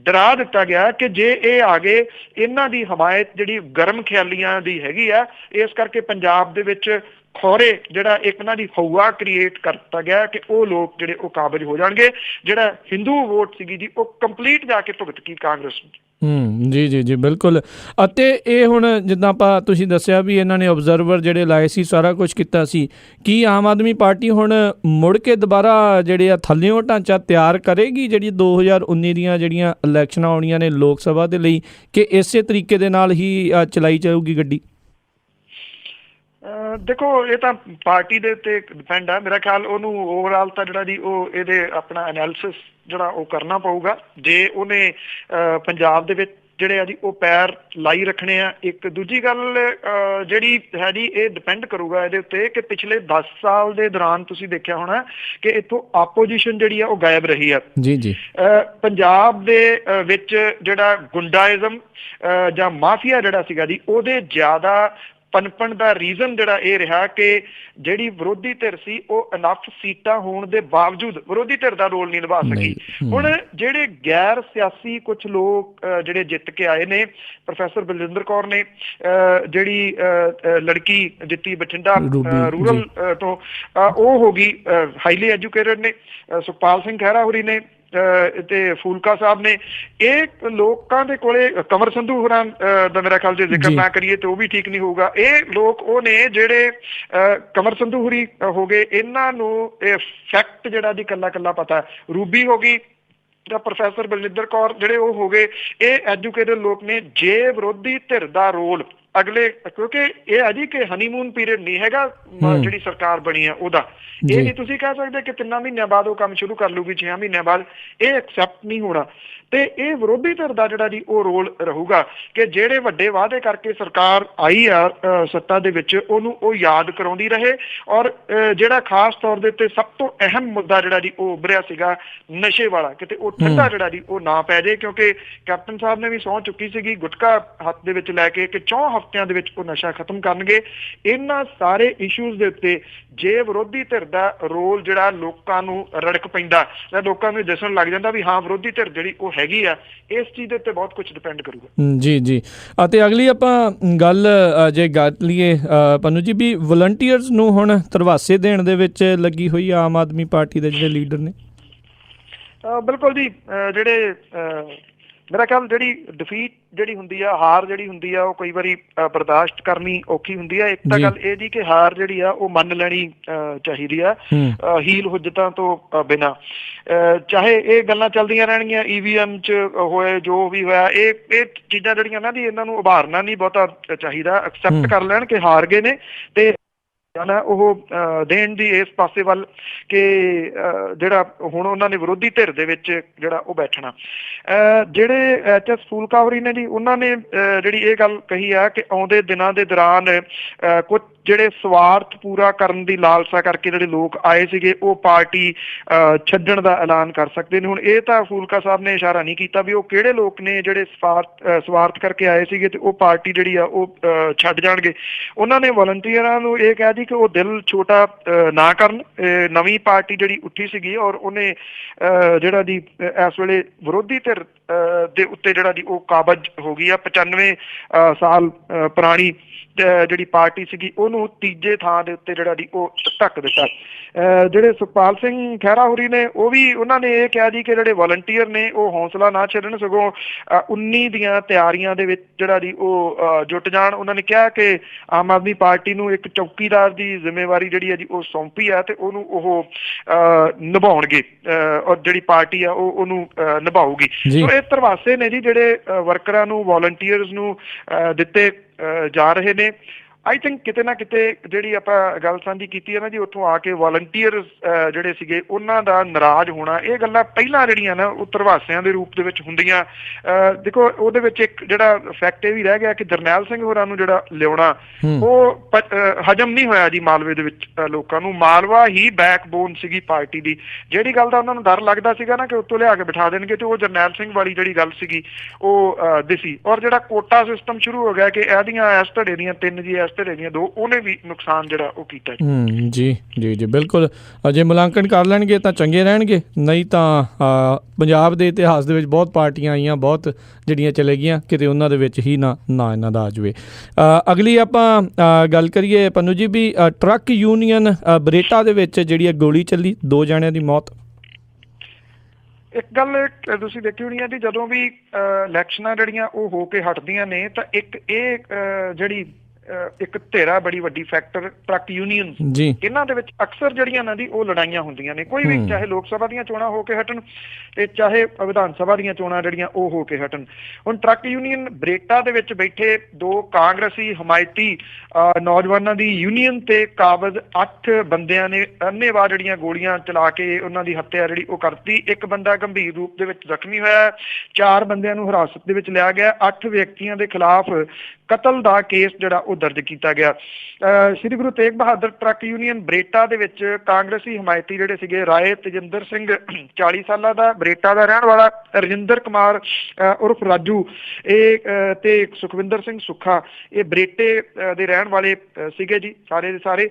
ਡਰਾ ਦਿੱਤਾ ਗਿਆ ਕਿ ਜੇ ਇਹ ਆ ਗਏ, ਇਹਨਾਂ ਦੀ ਹਮਾਇਤ ਜਿਹੜੀ ਗਰਮ ਖਿਆਲੀਆਂ ਦੀ ਹੈਗੀ ਆ, ਇਸ ਕਰਕੇ ਪੰਜਾਬ ਦੇ ਵਿੱਚ ਖੌਰੇ ਜਿਹੜਾ ਇੱਕ ਇਹਨਾਂ ਦੀ ਹਊਆ ਕ੍ਰੀਏਟ ਕਰਤਾ ਗਿਆ ਕਿ ਉਹ ਲੋਕ ਜਿਹੜੇ ਉਹ ਕਾਬਜ ਹੋ ਜਾਣਗੇ। ਜਿਹੜਾ ਹਿੰਦੂ ਵੋਟ ਸੀਗੀ ਜੀ ਉਹ ਕੰਪਲੀਟ ਜਾ ਕੇ ਭੁਗਤ ਗਈ ਕਾਂਗਰਸ ਨੂੰ। ਜੀ ਬਿਲਕੁਲ। ਅਤੇ ਇਹ ਹੁਣ ਜਿੱਦਾਂ ਤੁਸੀਂ ਦੱਸਿਆ ਵੀ ਇਹਨਾਂ ਨੇ ਆਬਜ਼ਰਵਰ ਜਿਹੜੇ ਲਾਏ ਸੀ, ਸਾਰਾ ਕੁਝ ਕੀਤਾ ਸੀ, ਕੀ ਆਮ ਆਦਮੀ ਪਾਰਟੀ ਹੁਣ ਮੁੜ ਕੇ ਦੁਬਾਰਾ ਜਿਹੜੇ ਆ ਥੱਲਿਓਂ ਢਾਂਚਾ ਤਿਆਰ ਕਰੇਗੀ ਜਿਹੜੀ 2019 ਦੀਆਂ ਜਿਹੜੀਆਂ ਇਲੈਕਸ਼ਨਾਂ ਆਉਣੀਆਂ ਨੇ ਲੋਕ ਸਭਾ ਦੇ ਲਈ, ਕਿ ਇਸੇ ਤਰੀਕੇ ਦੇ ਨਾਲ ਹੀ ਚਲਾਈ ਜਾਊਗੀ ਗੱਡੀ? ਦੇਖੋ ਇਹ ਤਾਂ ਪਾਰਟੀ ਦੇ ਉੱਤੇ ਡਿਪੈਂਡ ਆ। ਮੇਰਾ ਖਿਆਲ ਉਹਨੂੰ ਓਵਰਆਲ ਤਾਂ ਜਿਹੜਾ ਜੀ ਉਹ ਇਹਦੇ ਆਪਣਾ ਐਨਾਲਿਸਿਸ ਜਿਹੜਾ ਉਹ ਕਰਨਾ ਪਊਗਾ। ਜੇ ਉਹਨੇ ਪੰਜਾਬ ਦੇ ਵਿੱਚ ਜਿਹੜੇ ਆ ਜੀ ਉਹ ਪੈਰ ਲਾਈ ਰੱਖਣੇ ਆ। ਇੱਕ ਦੂਜੀ ਗੱਲ ਜਿਹੜੀ ਹੈ ਜੀ, ਇਹ ਡਿਪੈਂਡ ਕਰੂਗਾ ਇਹਦੇ ਉੱਤੇ ਕਿ ਪਿਛਲੇ 10 ਸਾਲ ਦੇ ਦੌਰਾਨ ਤੁਸੀਂ ਦੇਖਿਆ ਹੋਣਾ ਕਿ ਇੱਥੋਂ ਆਪੋਜੀਸ਼ਨ ਜਿਹੜੀ ਆ ਉਹ ਗਾਇਬ ਰਹੀ ਆ। ਜੀ ਪੰਜਾਬ ਦੇ ਵਿੱਚ ਜਿਹੜਾ ਗੁੰਡਾਇਜ਼ਮ ਜਾਂ ਮਾਫੀਆ ਜਿਹੜਾ ਸੀਗਾ ਜੀ, ਉਹਦੇ ਜ਼ਿਆਦਾ ਪਨਪਣ ਦਾ ਰੀਜ਼ਨ ਜਿਹੜਾ ਇਹ ਰਿਹਾ ਕਿ ਜਿਹੜੀ ਵਿਰੋਧੀ ਧਿਰ ਸੀ ਉਹ ਇਨਫ ਸੀਟਾਂ ਹੋਣ ਦੇ ਬਾਵਜੂਦ ਵਿਰੋਧੀ ਧਿਰ ਦਾ ਰੋਲ ਨਹੀਂ ਨਿਭਾ ਸਕੀ। ਹੁਣ ਜਿਹੜੇ ਗੈਰ ਸਿਆਸੀ ਕੁਝ ਲੋਕ ਜਿਹੜੇ ਜਿੱਤ ਕੇ ਆਏ ਨੇ, ਪ੍ਰੋਫੈਸਰ ਬਲਜਿੰਦਰ ਕੌਰ ਨੇ ਜਿਹੜੀ ਲੜਕੀ ਜਿੱਤੀ ਬਠਿੰਡਾ ਰੂਰਲ ਤੋਂ, ਉਹ ਹੋ ਗਈ ਹਾਈਲੀ ਐਜੂਕੇਟਡ ਨੇ, ਸੁਖਪਾਲ ਸਿੰਘ ਖਹਿਰਾ ਹੋਰੀ ਨੇ ਤੇ ਫੂਲਕਾ ਸਾਹਿਬ ਨੇ। ਇਹ ਲੋਕਾਂ ਦੇ ਕੋਲੇ ਕੰਵਰ ਸੰਧੂ ਹੋਰਾਂ ਦਾ ਮੇਰਾ ਖਿਆਲ ਜੇ ਜ਼ਿਕਰ ਨਾ ਕਰੀਏ ਤੇ ਉਹ ਵੀ ਠੀਕ ਨਹੀਂ ਹੋਊਗਾ। ਇਹ ਲੋਕ ਉਹ ਨੇ ਜਿਹੜੇ ਕੰਵਰ ਸੰਧੂ ਹੋਰੀ ਹੋ ਗਏ, ਇਹਨਾਂ ਨੂੰ ਇਹ ਫੈਕਟ ਜਿਹੜਾ ਦੀ ਕੱਲਾ ਪਤਾ। ਰੂਬੀ ਹੋ ਗਈ ਜਾਂ ਪ੍ਰੋਫੈਸਰ ਬਲਜਿੰਦਰ ਕੌਰ ਜਿਹੜੇ ਉਹ ਹੋ ਗਏ, ਇਹ ਐਜੂਕੇਟਡ ਲੋਕ ਨੇ। ਜੇ ਵਿਰੋਧੀ ਧਿਰ ਦਾ ਰੋਲ ਅਗਲੇ, ਕਿਉਂਕਿ ਇਹ ਹੈ ਜੀ ਕਿ ਹਨੀਮੂਨ ਪੀਰੀਅਡ ਨਹੀਂ ਹੈਗਾ ਜਿਹੜੀ ਸਰਕਾਰ ਬਣੀ ਆ ਉਹਦਾ, ਇਹ ਨਹੀਂ ਤੁਸੀਂ ਕਹਿ ਸਕਦੇ ਕਿ 3 ਮਹੀਨਿਆਂ ਬਾਅਦ ਉਹ ਕੰਮ ਸ਼ੁਰੂ ਕਰ ਲੂਗੀ, 6 ਮਹੀਨਿਆਂ ਬਾਅਦ, ਇਹ ਐਕਸੈਪਟ ਨਹੀਂ ਹੋਣਾ। ਤੇ ਇਹ ਵਿਰੋਧੀ ਧਿਰ ਦਾ ਜਿਹੜਾ ਜੀ ਉਹ ਰੋਲ ਰਹੂਗਾ ਕਿ ਜਿਹੜੇ ਵੱਡੇ ਵਾਅਦੇ ਕਰਕੇ ਸਰਕਾਰ ਆਈ ਆ ਸੱਤਾ ਦੇ ਵਿੱਚ, ਉਹਨੂੰ ਉਹ ਯਾਦ ਕਰਾਉਂਦੀ ਰਹੇ। ਔਰ ਜਿਹੜਾ ਖਾਸ ਤੌਰ ਦੇ ਉੱਤੇ ਸਭ ਤੋਂ ਅਹਿਮ ਮੁੱਦਾ ਜਿਹੜਾ ਜੀ ਉਹ ਉੱਭਰਿਆ ਸੀਗਾ ਨਸ਼ੇ ਵਾਲਾ, ਕਿਤੇ ਉਹ ਠੰਡਾ ਜਿਹੜਾ ਜੀ ਉਹ ਨਾ ਪੈ ਜਾਏ। ਕਿਉਂਕਿ ਕੈਪਟਨ ਸਾਹਿਬ ਨੇ ਵੀ ਸਹੁੰ ਚੁੱਕੀ ਸੀਗੀ ਗੁਟਕਾ ਹੱਥ ਦੇ ਵਿੱਚ ਲੈ ਕੇ ਕਿ 4 ਹਫ਼ਤਿਆਂ ਦੇ ਵਿੱਚ ਉਹ ਨਸ਼ਾ ਖਤਮ ਕਰਨਗੇ। ਇਹਨਾਂ ਸਾਰੇ ਇਸ਼ੂਜ਼ ਦੇ ਉੱਤੇ ਜੇ ਵਿਰੋਧੀ ਧਿਰ ਦਾ ਰੋਲ ਜਿਹੜਾ ਲੋਕਾਂ ਨੂੰ ਰੜਕ ਪੈਂਦਾ ਜਾਂ ਲੋਕਾਂ ਨੂੰ ਦਿਸਣ ਲੱਗ ਜਾਂਦਾ ਵੀ ਹਾਂ ਵਿਰੋਧੀ ਧਿਰ ਜਿਹੜੀ ਉਹ ਹੈਗੀ ਆ, ਇਸ ਚੀਜ਼ ਦੇ ਉੱਤੇ ਬਹੁਤ ਕੁਝ ਡਿਪੈਂਡ ਕਰੂਗਾ। ਜੀ ਜੀ। ਅਤੇ ਅਗਲੀ ਆਪਾਂ ਗੱਲ ਜੇ ਕਰ ਲਈਏ ਪੰਨੂ ਜੀ ਵੀ ਵਲੰਟੀਅਰਸ ਨੂੰ ਹੁਣ ਧਰਵਾਸੇ ਦੇਣ ਦੇ ਵਿੱਚ ਲੱਗੀ ਹੋਈ ਆ ਆਮ ਆਦਮੀ ਪਾਰਟੀ ਦੇ ਜਿਹੜੇ ਲੀਡਰ ਨੇ। ਬਿਲਕੁਲ ਜੀ, ਜਿਹੜੇ ਮੇਰਾ ਖਿਆਲ ਜਿਹੜੀ ਡਿਫੀਟ ਜਿਹੜੀ ਹੁੰਦੀ ਆ, ਹਾਰ ਜਿਹੜੀ ਹੁੰਦੀ ਆ, ਉਹ ਕਈ ਵਾਰੀ ਬਰਦਾਸ਼ਤ ਕਰਨੀ ਔਖੀ ਹੁੰਦੀ ਆ। ਇੱਕ ਤਾਂ ਗੱਲ ਇਹ ਜੀ ਕਿ ਹਾਰ ਜਿਹੜੀ ਆ ਉਹ ਮੰਨ ਲੈਣੀ ਚਾਹੀਦੀ ਆ ਹੀਲ ਹੁਜਤਾਂ ਤੋਂ ਬਿਨਾਂ। ਚਾਹੇ ਇਹ ਗੱਲਾਂ ਚੱਲਦੀਆਂ ਰਹਿਣਗੀਆਂ EVM 'ਚ ਹੋਏ ਜੋ ਵੀ ਹੋਇਆ, ਇਹ ਚੀਜ਼ਾਂ ਜਿਹੜੀਆਂ ਨਾ ਜੀ ਇਹਨਾਂ ਨੂੰ ਉਭਾਰਨਾ ਨਹੀਂ ਬਹੁਤਾ ਚਾਹੀਦਾ। ਐਕਸੈਪਟ ਕਰ ਲੈਣ ਕਿ ਹਾਰ ਗਏ ਨੇ ਤੇ ਉਹ ਦੇਣ ਦੀ ਇਸ ਪਾਸੇ ਵੱਲ ਕਿ ਜਿਹੜਾ ਹੁਣ ਉਹਨਾਂ ਨੇ ਵਿਰੋਧੀ ਧਿਰ ਦੇ ਵਿੱਚ ਜਿਹੜਾ ਉਹ ਬੈਠਣਾ। ਜਿਹੜੇ HS ਫੂਲਕਾਵਰੀ ਨੇ ਜੀ, ਉਹਨਾਂ ਨੇ ਜਿਹੜੀ ਇਹ ਗੱਲ ਕਹੀ ਆ ਕਿ ਆਉਂਦੇ ਦਿਨਾਂ ਦੇ ਦੌਰਾਨ ਕੁਝ ਜਿਹੜੇ ਸਵਾਰਥ ਪੂਰਾ ਕਰਨ ਦੀ ਲਾਲਸਾ ਕਰਕੇ ਜਿਹੜੇ ਲੋਕ ਆਏ ਸੀਗੇ ਉਹ ਪਾਰਟੀ ਛੱਡਣ ਦਾ ਐਲਾਨ ਕਰ ਸਕਦੇ ਨੇ। ਹੁਣ ਇਹ ਤਾਂ ਫੂਲਕਾ ਸਾਹਿਬ ਨੇ ਇਸ਼ਾਰਾ ਨਹੀਂ ਕੀਤਾ ਵੀ ਉਹ ਕਿਹੜੇ ਲੋਕ ਨੇ ਜਿਹੜੇ ਸਵਾਰਥ ਕਰਕੇ ਆਏ ਸੀਗੇ ਤੇ ਉਹ ਪਾਰਟੀ ਜਿਹੜੀ ਆ ਉਹ ਛੱਡ ਜਾਣਗੇ। ਉਹਨਾਂ ਨੇ ਵਲੰਟੀਅਰਾਂ ਨੂੰ ਇਹ ਕਹਿ ਦਿੱਤੀ ਕਿ ਉਹ ਦਿਲ ਛੋਟਾ ਨਾ ਕਰਨ। ਨਵੀਂ ਪਾਰਟੀ ਜਿਹੜੀ ਉੱਠੀ ਸੀਗੀ ਔਰ ਉਹਨੇ ਜਿਹੜਾ ਜੀ ਇਸ ਵੇਲੇ ਵਿਰੋਧੀ ਧਿਰ ਦੇ ਉੱਤੇ ਜਿਹੜਾ ਜੀ ਉਹ ਕਾਬਜ਼ ਹੋ ਗਈ ਆ। 95 ਸਾਲ ਪੁਰਾਣੀ ਜਿਹੜੀ ਪਾਰਟੀ ਸੀਗੀ ਉਹਨੂੰ ਤੀਜੇ ਥਾਂ ਦੇ ਉੱਤੇ ਜਿਹੜਾ ਜੀ ਉਹ ਢੱਕ ਦਿੱਤਾ। ਜਿਹੜੇ ਸੁਖਪਾਲ ਸਿੰਘ ਖਹਿਰਾ ਹੋਰੀ ਨੇ ਉਹ ਵੀ ਉਹਨਾਂ ਨੇ ਇਹ ਕਿਹਾ ਜੀ ਕਿ ਜਿਹੜੇ ਵਲੰਟੀਅਰ ਨੇ ਉਹ ਹੌਸਲਾ ਨਾ ਛੱਡਣ, ਸਗੋਂ 19 ਦੀਆਂ ਤਿਆਰੀਆਂ ਦੇ ਵਿੱਚ ਜਿਹੜਾ ਜੀ ਉਹ ਜੁਟ ਜਾਣ। ਉਹਨਾਂ ਨੇ ਕਿਹਾ ਕਿ ਆਮ ਆਦਮੀ ਪਾਰਟੀ ਨੂੰ ਇੱਕ ਚੌਕੀਦਾਰ ਦੀ ਜ਼ਿੰਮੇਵਾਰੀ ਜਿਹੜੀ ਹੈ ਜੀ ਉਹ ਸੌਂਪੀ ਆ ਤੇ ਉਹਨੂੰ ਉਹ ਨਿਭਾਉਣਗੇ ਔਰ ਜਿਹੜੀ ਪਾਰਟੀ ਆ ਉਹ ਉਹਨੂੰ ਨਿਭਾਊਗੀ। ਸੋ ਇਹ ਧਰਵਾਸੇ ਨੇ ਜੀ ਜਿਹੜੇ ਵਰਕਰਾਂ ਨੂੰ, ਵੋਲੰਟੀਅਰਸ ਨੂੰ ਦਿੱਤੇ ਜਾ ਰਹੇ ਨੇ। ਆਈ ਥਿੰਕ ਕਿਤੇ ਨਾ ਕਿਤੇ ਜਿਹੜੀ ਆਪਾਂ ਗੱਲ ਸਾਂਝੀ ਕੀਤੀ ਹੈ ਨਾ ਜੀ, ਉੱਥੋਂ ਆ ਕੇ ਵਲੰਟੀਅਰਸ ਜਿਹੜੇ ਸੀਗੇ ਉਹਨਾਂ ਦਾ ਨਾਰਾਜ਼ ਹੋਣਾ, ਇਹ ਗੱਲਾਂ ਪਹਿਲਾਂ ਜਿਹੜੀਆਂ ਨਾ ਉਹ ਧਰਵਾਸਿਆਂ ਦੇ ਰੂਪ ਦੇ ਵਿੱਚ ਹੁੰਦੀਆਂ। ਦੇਖੋ ਉਹਦੇ ਵਿੱਚ ਇੱਕ ਜਿਹੜਾ ਫੈਕਟ ਇਹ ਵੀ ਰਹਿ ਗਿਆ ਕਿ ਜਰਨੈਲ ਸਿੰਘ ਹੋਰਾਂ ਨੂੰ ਜਿਹੜਾ ਲਿਆਉਣਾ ਉਹ ਹਜਮ ਨਹੀਂ ਹੋਇਆ ਜੀ ਮਾਲਵੇ ਦੇ ਵਿੱਚ ਲੋਕਾਂ ਨੂੰ। ਮਾਲਵਾ ਹੀ ਬੈਕਬੋਨ ਸੀਗੀ ਪਾਰਟੀ ਦੀ। ਜਿਹੜੀ ਗੱਲ ਦਾ ਉਹਨਾਂ ਨੂੰ ਡਰ ਲੱਗਦਾ ਸੀਗਾ ਨਾ ਕਿ ਉੱਤੋਂ ਲਿਆ ਕੇ ਬਿਠਾ ਦੇਣਗੇ ਤੇ ਉਹ ਜਰਨੈਲ ਸਿੰਘ ਵਾਲੀ ਜਿਹੜੀ ਗੱਲ ਸੀਗੀ ਉਹ ਦਿਸੀ। ਔਰ ਜਿਹੜਾ ਕੋਟਾ ਸਿਸਟਮ ਸ਼ੁਰੂ ਹੋ ਗਿਆ ਕਿ ਇਹਦੀਆਂ ਇਸ ਧੜੇ ਦੀਆਂ 3 ਜੀ, ਇਸ ਧੜੇ ਦੀਆਂ 2, ਉਹਨੇ ਵੀ ਨੁਕਸਾਨ ਜਿਹੜਾ ਉਹ ਕੀਤਾ ਜੀ ਜੀ ਜੀ ਬਿਲਕੁਲ। ਜੇ ਮੁਲਾਂਕਣ ਕਰ ਲੈਣਗੇ ਤਾਂ ਚੰਗੇ ਰਹਿਣਗੇ, ਨਹੀਂ ਤਾਂ ਪੰਜਾਬ ਦੇ ਇਤਿਹਾਸ ਦੇ ਵਿੱਚ ਬਹੁਤ ਪਾਰਟੀਆਂ ਆਈਆਂ, ਬਹੁਤ ਜਿਹੜੀਆਂ ਚਲੇ ਗਈਆਂ, ਕਿਤੇ ਉਹਨਾਂ ਦੇ ਵਿੱਚ ਹੀ ਨਾ ਇਹਨਾਂ ਦਾ ਆ ਜਾਵੇ। ਅਗਲੀ ਆਪਾਂ ਗੱਲ ਕਰੀਏ ਪੰਨੂ ਜੀ ਵੀ ਟਰੱਕ ਯੂਨੀਅਨ ਬਰੇਟਾ ਦੇ ਵਿੱਚ ਜਿਹੜੀ ਗੋਲੀ ਚੱਲੀ, 2 ਜਣਿਆਂ ਦੀ ਮੌਤ। ਇੱਕ ਗੱਲ ਤੁਸੀਂ ਦੇਖੀ ਹੋਣੀ ਹੈ ਜੀ, ਜਦੋਂ ਵੀ ਇਲੈਕਸ਼ਨਾਂ ਜਿਹੜੀਆਂ ਉਹ ਹੋ ਕੇ ਹਟਦੀਆਂ ਨੇ ਤਾਂ ਇੱਕ ਇਹ ਜਿਹੜੀ ਇੱਕ ਧਿਰਾ ਬੜੀ ਵੱਡੀ ਫੈਕਟਰ ਟਰੱਕ ਯੂਨੀਅਨ, ਇਹਨਾਂ ਦੇ ਵਿੱਚ ਅਕਸਰ ਜਿਹੜੀਆਂ ਨਾ ਜੀ ਉਹ ਲੜਾਈਆਂ ਹੁੰਦੀਆਂ ਨੇ। ਕੋਈ ਵੀ ਚਾਹੇ ਲੋਕ ਸਭਾ ਦੀਆਂ ਚੋਣਾਂ ਹੋ ਕੇ ਹਟਣ ਤੇ ਚਾਹੇ ਵਿਧਾਨ ਸਭਾ ਦੀਆਂ ਚੋਣਾਂ ਜਿਹੜੀਆਂ ਉਹ ਹੋ ਕੇ ਹਟਣ। ਹੁਣ ਟਰੱਕ ਯੂਨੀਅਨ ਬਰੇਟਾ ਦੇ ਵਿੱਚ ਬੈਠੇ 2 ਕਾਂਗਰਸੀ ਹਮਾਇਤੀ ਨੌਜਵਾਨਾਂ ਦੀ ਯੂਨੀਅਨ ਤੇ ਕਾਬਜ਼ 8 ਬੰਦਿਆਂ ਨੇ ਅੰਨ੍ਹੇਵਾਹ ਜਿਹੜੀਆਂ ਗੋਲੀਆਂ ਚਲਾ ਕੇ ਉਹਨਾਂ ਦੀ ਹੱਤਿਆ ਜਿਹੜੀ ਉਹ ਕਰਤੀ। ਇੱਕ ਬੰਦਾ ਗੰਭੀਰ ਰੂਪ ਦੇ ਵਿੱਚ ਜ਼ਖਮੀ ਹੋਇਆ, 4 ਬੰਦਿਆਂ ਨੂੰ ਹਿਰਾਸਤ ਦੇ ਵਿੱਚ ਲਿਆ ਗਿਆ, 8 ਵਿਅਕਤੀਆਂ ਦੇ ਖਿਲਾਫ ਕਤਲ ਦਾ ਕੇਸ ਜਿਹੜਾ ਉਹ ਦਰਜ ਕੀਤਾ ਗਿਆ। ਸ਼੍ਰੀ ਗੁਰੂ ਤੇਗ ਬਹਾਦਰ ਟਰੱਕ ਯੂਨੀਅਨ ਬਰੇਟਾ ਦੇ ਵਿੱਚ ਕਾਂਗਰਸੀ ਹਮਾਇਤੀ ਜਿਹੜੇ ਸੀਗੇ ਰਾਏ ਤੇਜਿੰਦਰ ਸਿੰਘ 40 ਸਾਲਾਂ ਦਾ ਬਰੇਟਾ ਦਾ ਰਹਿਣ ਵਾਲਾ, ਰਜਿੰਦਰ ਕੁਮਾਰ ਉਰਫ ਰਾਜੂ ਇਹ ਤੇ ਸੁਖਵਿੰਦਰ ਸਿੰਘ ਸੁੱਖਾ ਇਹ ਬਰੇਟੇ ਦੇ ਰਹਿਣ ਵਾਲੇ ਸੀਗੇ ਜੀ ਸਾਰੇ ਦੇ ਸਾਰੇ।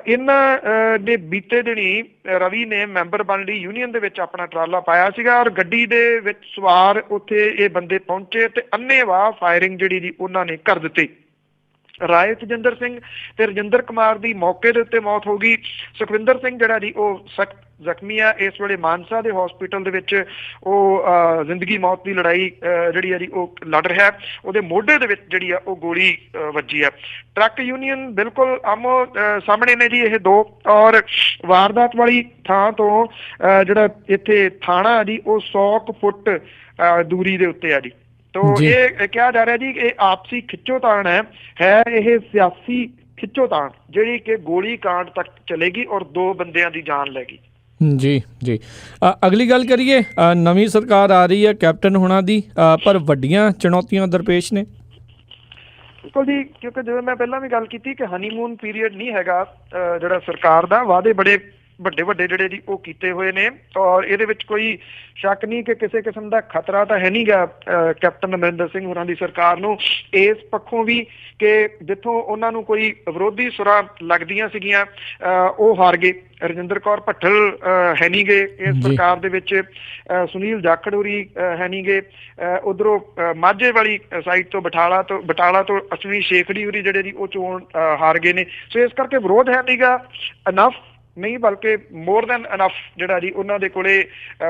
ਇਹਨਾਂ ਨੇ ਬੀਤੇ ਦਿਨੀ ਰਵੀ ਨੇ ਮੈਂਬਰ ਬਣ ਲਈ ਯੂਨੀਅਨ ਦੇ ਵਿੱਚ ਆਪਣਾ ਟਰਾਲਾ ਪਾਇਆ ਸੀਗਾ ਔਰ ਗੱਡੀ ਦੇ ਵਿੱਚ ਸਵਾਰ ਉੱਥੇ ਇਹ ਬੰਦੇ ਪਹੁੰਚੇ ਤੇ ਅੰਨ੍ਹੇਵਾਹ ਫਾਇਰਿੰਗ ਜਿਹੜੀ ਜੀ ਉਹਨਾਂ ਨੇ ਕਰ ਦਿੱਤੀ। ਰਾਏ ਤੇਜਿੰਦਰ ਸਿੰਘ ਤੇ ਰਜਿੰਦਰ ਕੁਮਾਰ ਦੀ ਮੌਕੇ ਦੇ ਉੱਤੇ ਮੌਤ ਹੋ ਗਈ। ਸੁਖਵਿੰਦਰ ਸਿੰਘ ਜਿਹੜਾ ਜੀ ਉਹ ਸਖਤ ਜ਼ਖਮੀ ਆ, ਇਸ ਵੇਲੇ ਮਾਨਸਾ ਦੇ ਹਸਪੀਟਲ ਦੇ ਵਿੱਚ ਉਹ ਜ਼ਿੰਦਗੀ ਮੌਤ ਦੀ ਲੜਾਈ ਜਿਹੜੀ ਆ ਜੀ ਉਹ ਲੜ ਰਿਹਾ। ਉਹਦੇ ਮੋਢੇ ਦੇ ਵਿੱਚ ਜਿਹੜੀ ਆ ਉਹ ਗੋਲੀ ਵੱਜੀ ਆ। ਟਰੱਕ ਯੂਨੀਅਨ ਬਿਲਕੁਲ ਆਮੋ ਸਾਹਮਣੇ ਨੇ ਜੀ ਇਹ 2 ਔਰ ਵਾਰਦਾਤ ਵਾਲੀ ਥਾਂ ਤੋਂ ਜਿਹੜਾ ਇੱਥੇ ਥਾਣਾ ਜੀ ਉਹ 100 ਫੁੱਟ ਦੂਰੀ ਦੇ ਉੱਤੇ ਆ ਜੀ। ਤੋ ਇਹ ਕਿਹਾ ਜਾ ਰਿਹਾ ਜੀ ਕਿ ਇਹ ਆਪਸੀ ਖਿੱਚੋਤਾਣ ਹੈ ਇਹ ਸਿਆਸੀ ਖਿੱਚੋਤਾਣ ਜਿਹੜੀ ਕਿ ਗੋਲੀ ਕਾਂਡ ਤੱਕ ਚਲੇਗੀ ਔਰ 2 ਬੰਦਿਆਂ ਦੀ ਜਾਨ ਲੈ ਗਈ। ਜੀ ਜੀ। ਅਗਲੀ ਗੱਲ ਕਰੀਏ, ਨਵੀਂ ਸਰਕਾਰ ਆ ਰਹੀ ਹੈ ਕੈਪਟਨ ਹੋਣਾ ਦੀ, ਪਰ ਵੱਡੀਆਂ ਚੁਣੌਤੀਆਂ ਦਰਪੇਸ਼ ਨੇ। ਬਿਲਕੁਲ ਜੀ, ਕਿਉਂਕਿ ਜਿਵੇਂ ਮੈਂ ਪਹਿਲਾਂ ਵੀ ਗੱਲ ਕੀਤੀ ਕਿ ਹਨੀਮੂਨ ਪੀਰੀਅਡ ਨਹੀਂ ਹੈਗਾ ਜਿਹੜਾ ਸਰਕਾਰ ਦਾ। ਵਾਅਦੇ ਬੜੇ ਵੱਡੇ ਜਿਹੜੇ ਜੀ ਉਹ ਕੀਤੇ ਹੋਏ ਨੇ ਔਰ ਇਹਦੇ ਵਿੱਚ ਕੋਈ ਸ਼ੱਕ ਨਹੀਂ ਕਿ ਕਿਸੇ ਕਿਸਮ ਦਾ ਖਤਰਾ ਤਾਂ ਹੈ ਨਹੀਂਗਾ ਕੈਪਟਨ ਅਮਰਿੰਦਰ ਸਿੰਘ ਹੋਰਾਂ ਦੀ ਸਰਕਾਰ ਨੂੰ ਇਸ ਪੱਖੋਂ ਵੀ ਕਿ ਜਿੱਥੋਂ ਉਹਨਾਂ ਨੂੰ ਕੋਈ ਵਿਰੋਧੀ ਸੁਰਾਂ ਲੱਗਦੀਆਂ ਸੀਗੀਆਂ ਉਹ ਹਾਰ ਗਏ। ਰਜਿੰਦਰ ਕੌਰ ਭੱਠਲ ਹੈ ਨਹੀਂ ਗਏ ਇਸ ਸਰਕਾਰ ਦੇ ਵਿੱਚ, ਸੁਨੀਲ ਜਾਖੜ ਹੋਰੀ ਹੈ ਨਹੀਂ ਗਏ, ਉਧਰੋਂ ਮਾਝੇ ਵਾਲੀ ਸਾਈਡ ਤੋਂ ਬਟਾਲਾ ਤੋਂ ਅਸ਼ਵਨੀ ਸ਼ੇਖੜੀ ਹੋਰੀ ਜਿਹੜੇ ਜੀ ਉਹ ਚੋਣ ਹਾਰ ਗਏ ਨੇ। ਸੋ ਇਸ ਕਰਕੇ ਵਿਰੋਧ ਹੈ ਨਹੀਂਗਾ ਇਨਫ ਨਹੀਂ ਬਲਕਿ ਮੋਰ ਦੈਨ ਇਨਫ ਜਿਹੜਾ ਜੀ ਉਹਨਾਂ ਦੇ ਕੋਲੇ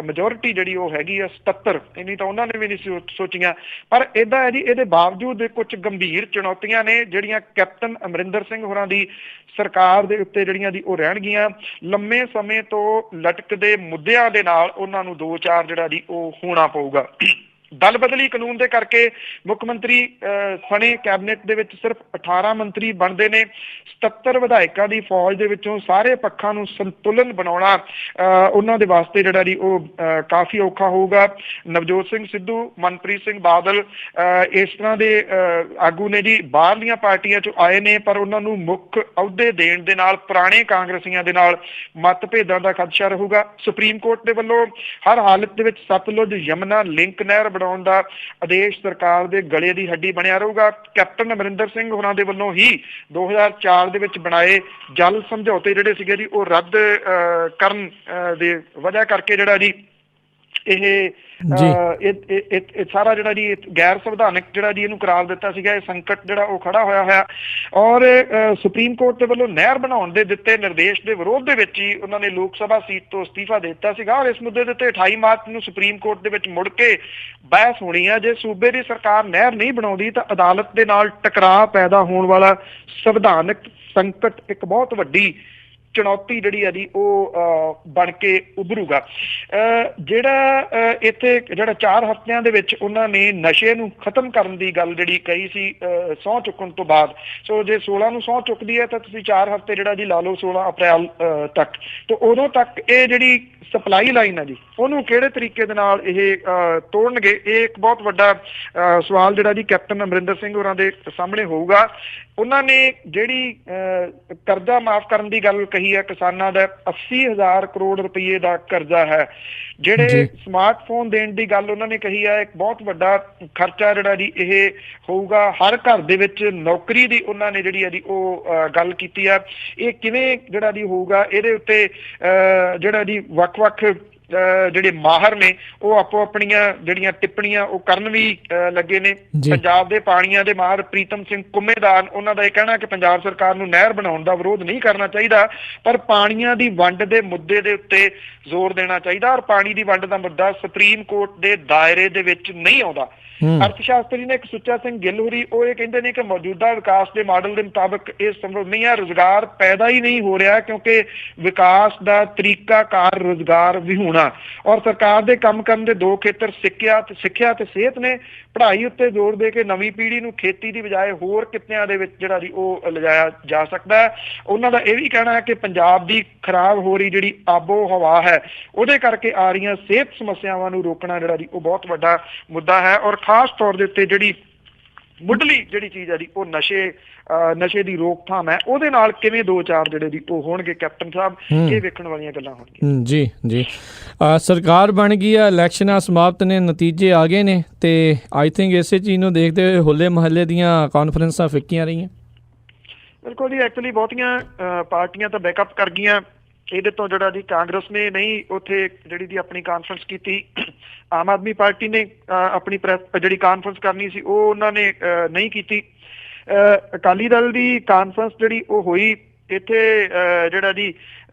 ਮੈਜੋਰਿਟੀ ਜਿਹੜੀ ਉਹ ਹੈਗੀ ਆ 77, ਇੰਨੀ ਤਾਂ ਉਹਨਾਂ ਨੇ ਵੀ ਨਹੀਂ ਸੋਚੀਆਂ। ਪਰ ਏਦਾਂ ਹੈ ਜੀ ਇਹਦੇ ਬਾਵਜੂਦ ਕੁਝ ਗੰਭੀਰ ਚੁਣੌਤੀਆਂ ਨੇ ਜਿਹੜੀਆਂ ਕੈਪਟਨ ਅਮਰਿੰਦਰ ਸਿੰਘ ਹੋਰਾਂ ਦੀ ਸਰਕਾਰ ਦੇ ਉੱਤੇ ਜਿਹੜੀਆਂ ਦੀ ਉਹ ਰਹਿਣਗੀਆਂ। ਲੰਮੇ ਸਮੇਂ ਤੋਂ ਲਟਕਦੇ ਮੁੱਦਿਆਂ ਦੇ ਨਾਲ ਉਹਨਾਂ ਨੂੰ 2-4 ਜਿਹੜਾ ਜੀ ਉਹ ਹੋਣਾ ਪਊਗਾ। ਦਲ ਬਦਲੀ ਕਾਨੂੰਨ ਦੇ ਕਰਕੇ ਮੁੱਖ ਮੰਤਰੀ ਸਣੇ ਕੈਬਨਿਟ ਦੇ ਵਿੱਚ ਸਿਰਫ 18 ਮੰਤਰੀ ਬਣਦੇ ਨੇ। 77 ਵਿਧਾਇਕਾਂ ਦੀ ਫੌਜ ਦੇ ਵਿੱਚੋਂ ਸਾਰੇ ਪੱਖਾਂ ਨੂੰ ਸੰਤੁਲਨ ਬਣਾਉਣਾ ਉਹਨਾਂ ਦੇ ਵਾਸਤੇ ਜਿਹੜਾ ਜੀ ਉਹ ਕਾਫੀ ਔਖਾ ਹੋਊਗਾ। ਨਵਜੋਤ ਸਿੰਘ ਸਿੱਧੂ, ਮਨਪ੍ਰੀਤ ਸਿੰਘ ਬਾਦਲ ਇਸ ਤਰ੍ਹਾਂ ਦੇ ਆਗੂ ਨੇ ਜੀ, ਬਾਹਰਲੀਆਂ ਪਾਰਟੀਆਂ ਚੋਂ ਆਏ ਨੇ ਪਰ ਉਹਨਾਂ ਨੂੰ ਮੁੱਖ ਅਹੁਦੇ ਦੇਣ ਦੇ ਨਾਲ ਪੁਰਾਣੇ ਕਾਂਗਰਸੀਆਂ ਦੇ ਨਾਲ ਮਤਭੇਦਾਂ ਦਾ ਖਦਸ਼ਾ ਰਹੂਗਾ। ਸੁਪਰੀਮ ਕੋਰਟ ਦੇ ਵੱਲੋਂ ਹਰ ਹਾਲਤ ਦੇ ਵਿੱਚ ਸਤਲੁਜ ਯਮੁਨਾ ਲਿੰਕ ਨਹਿਰ ਬਣਾਉਣ ਦਾ ਆਦੇਸ਼ ਸਰਕਾਰ ਦੇ ਗਲੇ ਦੀ ਹੱਡੀ ਬਣਿਆ ਰਹੂਗਾ। ਕੈਪਟਨ ਅਮਰਿੰਦਰ ਸਿੰਘ ਹੋਰਾਂ ਦੇ ਵੱਲੋਂ ਹੀ 2004 ਦੇ ਵਿੱਚ ਬਣਾਏ ਜਲ ਸਮਝੌਤੇ ਜਿਹੜੇ ਸੀਗੇ ਜੀ ਉਹ ਰੱਦ ਕਰਨ ਦੇ ਵਜ੍ਹਾ ਕਰਕੇ ਜਿਹੜਾ ਜੀ ਇਹ ਸਾਰਾ ਜਿਹੜਾ ਜੀ ਗੈਰ ਸੰਵਿਧਾਨਕ ਜਿਹੜਾ ਜੀ ਇਹਨੂੰ ਕਰਾਰ ਦਿੱਤਾ ਸੀਗਾ। ਇਹ ਸੰਕਟ ਜਿਹੜਾ ਉਹ ਖੜਾ ਹੋਇਆ ਔਰ ਸੁਪਰੀਮ ਕੋਰਟ ਦੇ ਵੱਲੋਂ ਨਹਿਰ ਬਣਾਉਣ ਦੇ ਦਿੱਤੇ ਨਿਰਦੇਸ਼ ਦੇ ਵਿਰੋਧ ਦੇ ਵਿੱਚ ਹੀ ਉਹਨਾਂ ਨੇ ਲੋਕ ਸਭਾ ਸੀਟ ਤੋਂ ਅਸਤੀਫਾ ਦੇ ਦਿੱਤਾ ਸੀਗਾ। ਔਰ ਇਸ ਮੁੱਦੇ ਦੇ ਉੱਤੇ 28 ਮਾਰਚ ਨੂੰ ਸੁਪਰੀਮ ਕੋਰਟ ਦੇ ਵਿੱਚ ਮੁੜ ਕੇ ਬਹਿਸ ਹੋਣੀ ਆ। ਜੇ ਸੂਬੇ ਦੀ ਸਰਕਾਰ ਨਹਿਰ ਨਹੀਂ ਬਣਾਉਂਦੀ ਤਾਂ ਅਦਾਲਤ ਦੇ ਨਾਲ ਟਕਰਾਅ ਪੈਦਾ ਹੋਣ ਵਾਲਾ ਸੰਵਿਧਾਨਕ ਸੰਕਟ ਇੱਕ ਬਹੁਤ ਵੱਡੀ ਚੁਣੌਤੀ ਜਿਹੜੀ ਆ ਜੀ ਉਹ ਬਣ ਕੇ ਉਭਰੂਗਾ। ਜਿਹੜਾ ਇੱਥੇ ਜਿਹੜਾ 4 ਹਫ਼ਤਿਆਂ ਦੇ ਵਿੱਚ ਉਹਨਾਂ ਨੇ ਨਸ਼ੇ ਨੂੰ ਖਤਮ ਕਰਨ ਦੀ ਗੱਲ ਜਿਹੜੀ ਕਹੀ ਸੀ ਸਹੁੰ ਚੁੱਕਣ ਤੋਂ ਬਾਅਦ, ਸੋ ਜੇ 16 ਨੂੰ ਸਹੁੰ ਚੁੱਕਦੀ ਹੈ ਤਾਂ ਤੁਸੀਂ 4 ਹਫ਼ਤੇ ਜਿਹੜਾ ਜੀ ਲਾ ਲਓ 16 ਅਪ੍ਰੈਲ ਤੱਕ, ਤੇ ਉਦੋਂ ਤੱਕ ਇਹ ਜਿਹੜੀ ਸਪਲਾਈ ਲਾਈਨ ਹੈ ਜੀ ਉਹਨੂੰ ਕਿਹੜੇ ਤਰੀਕੇ ਦੇ ਨਾਲ ਇਹ ਤੋੜਨਗੇ, ਇਹ ਇੱਕ ਬਹੁਤ ਵੱਡਾ ਸਵਾਲ ਜਿਹੜਾ ਜੀ ਕੈਪਟਨ ਅਮਰਿੰਦਰ ਸਿੰਘ ਹੋਰਾਂ ਦੇ ਸਾਹਮਣੇ ਹੋਊਗਾ। ਉਹਨਾਂ ਨੇ ਜਿਹੜੀ ਕਰਜ਼ਾ ਮਾਫ ਕਰਨ ਦੀ ਗੱਲ ਕਹੀ ਹੈ ਕਿਸਾਨਾਂ ਦਾ 80,000 ਕਰੋੜ ਰੁਪਏ ਦਾ ਕਰਜ਼ਾ ਹੈ। ਜਿਹੜੇ ਸਮਾਰਟਫੋਨ ਦੇਣ ਦੀ ਗੱਲ ਉਹਨਾਂ ਨੇ ਕਹੀ ਹੈ, ਇੱਕ ਬਹੁਤ ਵੱਡਾ ਖਰਚਾ ਜਿਹੜਾ ਜੀ ਇਹ ਹੋਊਗਾ। ਹਰ ਘਰ ਦੇ ਵਿੱਚ ਨੌਕਰੀ ਦੀ ਉਹਨਾਂ ਨੇ ਜਿਹੜੀ ਹੈ ਜੀ ਉਹ ਗੱਲ ਕੀਤੀ ਆ। ਇਹ ਕਿਵੇਂ ਜਿਹੜਾ ਜੀ ਹੋਊਗਾ ਇਹਦੇ ਉੱਤੇ ਜਿਹੜਾ ਜੀ ਵੱਖ-ਵੱਖ ਜਿਹੜੇ ਮਾਹਰ ਨੇ ਉਹ ਆਪੋ ਆਪਣੀਆਂ ਜਿਹੜੀਆਂ ਟਿੱਪਣੀਆਂ ਉਹ ਕਰਨ ਵੀ ਲੱਗੇ ਨੇ। ਪੰਜਾਬ ਦੇ ਪਾਣੀਆਂ ਦੇ ਮਾਹਰ ਪ੍ਰੀਤਮ ਸਿੰਘ ਕੁੰਮੇਦਾਨ, ਉਹਨਾਂ ਦਾ ਇਹ ਕਹਿਣਾ ਕਿ ਪੰਜਾਬ ਸਰਕਾਰ ਨੂੰ ਨਹਿਰ ਬਣਾਉਣ ਦਾ ਵਿਰੋਧ ਨਹੀਂ ਕਰਨਾ ਚਾਹੀਦਾ ਪਰ ਪਾਣੀਆਂ ਦੀ ਵੰਡ ਦੇ ਮੁੱਦੇ ਦੇ ਉੱਤੇ ਜ਼ੋਰ ਦੇਣਾ ਚਾਹੀਦਾ ਔਰ ਪਾਣੀ ਦੀ ਵੰਡ ਦਾ ਮੁੱਦਾ ਸੁਪਰੀਮ ਕੋਰਟ ਦੇ ਦਾਇਰੇ ਦੇ ਵਿੱਚ ਨਹੀਂ ਆਉਂਦਾ। ਅਰਥ ਸ਼ਾਸਤਰੀ ਨੇ ਇੱਕ ਸੁੱਚਾ ਸਿੰਘ ਗਿੱਲ ਹੋਰੀ ਉਹ ਇਹ ਕਹਿੰਦੇ ਨੇ ਕਿ ਮੌਜੂਦਾ ਵਿਕਾਸ ਦੇ ਮਾਡਲ ਦੇ ਮੁਤਾਬਕ ਇਹ ਸੰਭਵ ਨਹੀਂ ਹੈ, ਰੁਜ਼ਗਾਰ ਪੈਦਾ ਹੀ ਨਹੀਂ ਹੋ ਰਿਹਾ ਕਿਉਂਕਿ ਵਿਕਾਸ ਦਾ ਤਰੀਕਾਕਾਰ ਰੁਜ਼ਗਾਰ ਵਿਹੂਣਾ ਔਰ ਸਰਕਾਰ ਦੇ ਕੰਮ ਕਰਨ ਦੇ 2 ਖੇਤਰ ਸਿੱਖਿਆ ਤੇ ਸਿਹਤ ਨੇ। ਪੜ੍ਹਾਈ ਉੱਤੇ ਜ਼ੋਰ ਦੇ ਕੇ ਨਵੀਂ ਪੀੜ੍ਹੀ ਨੂੰ ਖੇਤੀ ਦੀ ਬਜਾਏ ਹੋਰ ਕਿੱਤਿਆਂ ਦੇ ਵਿੱਚ ਜਿਹੜਾ ਜੀ ਉਹ ਲਿਜਾਇਆ ਜਾ ਸਕਦਾ ਹੈ। ਉਹਨਾਂ ਦਾ ਇਹ ਵੀ ਕਹਿਣਾ ਹੈ ਕਿ ਪੰਜਾਬ ਦੀ ਖਰਾਬ ਹੋ ਰਹੀ ਜਿਹੜੀ ਆਬੋ ਹਵਾ ਹੈ ਉਹਦੇ ਕਰਕੇ ਆ ਰਹੀਆਂ ਸਿਹਤ ਸਮੱਸਿਆਵਾਂ ਨੂੰ ਰੋਕਣਾ ਜਿਹੜਾ ਜੀ ਉਹ ਬਹੁਤ ਵੱਡਾ ਮੁੱਦਾ ਹੈ ਔਰ ਖਾਸ ਤੌਰ ਦੇ ਉੱਤੇ ਜਿਹੜੀ ਮੁੱਢਲੀ ਜਿਹੜੀ ਚੀਜ਼ ਹੈ ਜੀ ਉਹ ਨਸ਼ੇ ਦੀ ਰੋਕਥਾਮ ਹੈ, ਉਹਦੇ ਨਾਲ ਕਿਵੇਂ 2-4 ਜਿਹੜੇ ਜੀ ਉਹ ਹੋਣਗੇ ਕੈਪਟਨ ਸਾਹਿਬ, ਇਹ ਵੇਖਣ ਵਾਲੀਆਂ ਗੱਲਾਂ ਹੋਣਗੀਆਂ। ਜੀ ਸਰਕਾਰ ਬਣ ਗਈ ਆ, ਇਲੈਕਸ਼ਨਾਂ ਸਮਾਪਤ ਨੇ, ਨਤੀਜੇ ਆ ਗਏ ਨੇ ਤੇ ਆਈ ਥਿੰਕ ਇਸੇ ਚੀਜ਼ ਨੂੰ ਦੇਖਦੇ ਹੋਏ ਹੋਲੇ ਮਹੱਲੇ ਦੀਆਂ ਕਾਨਫਰੰਸਾਂ ਫਿੱਕੀਆਂ ਰਹੀਆਂ। ਬਿਲਕੁਲ ਜੀ, ਐਕਚੁਅਲੀ ਬਹੁਤੀਆਂ ਪਾਰਟੀਆਂ ਤਾਂ ਬੈਕਅਪ ਕਰ ਗਈਆਂ ਇਹਦੇ ਤੋਂ। ਜਿਹੜਾ ਜੀ ਕਾਂਗਰਸ ਨੇ ਨਹੀਂ ਉੱਥੇ ਜਿਹੜੀ ਦੀ ਆਪਣੀ ਕਾਨਫਰੰਸ ਕੀਤੀ, ਆਮ ਆਦਮੀ ਪਾਰਟੀ ਨੇ ਆਪਣੀ ਜਿਹੜੀ ਕਾਨਫਰੰਸ ਕਰਨੀ ਸੀ ਉਹ ਉਹਨਾਂ ਨੇ ਨਹੀਂ ਕੀਤੀ। ਅਕਾਲੀ ਦਲ ਦੀ ਕਾਨਫਰੰਸ ਜਿਹੜੀ ਉਹ ਹੋਈ, ਇੱਥੇ ਜਿਹੜਾ ਜੀ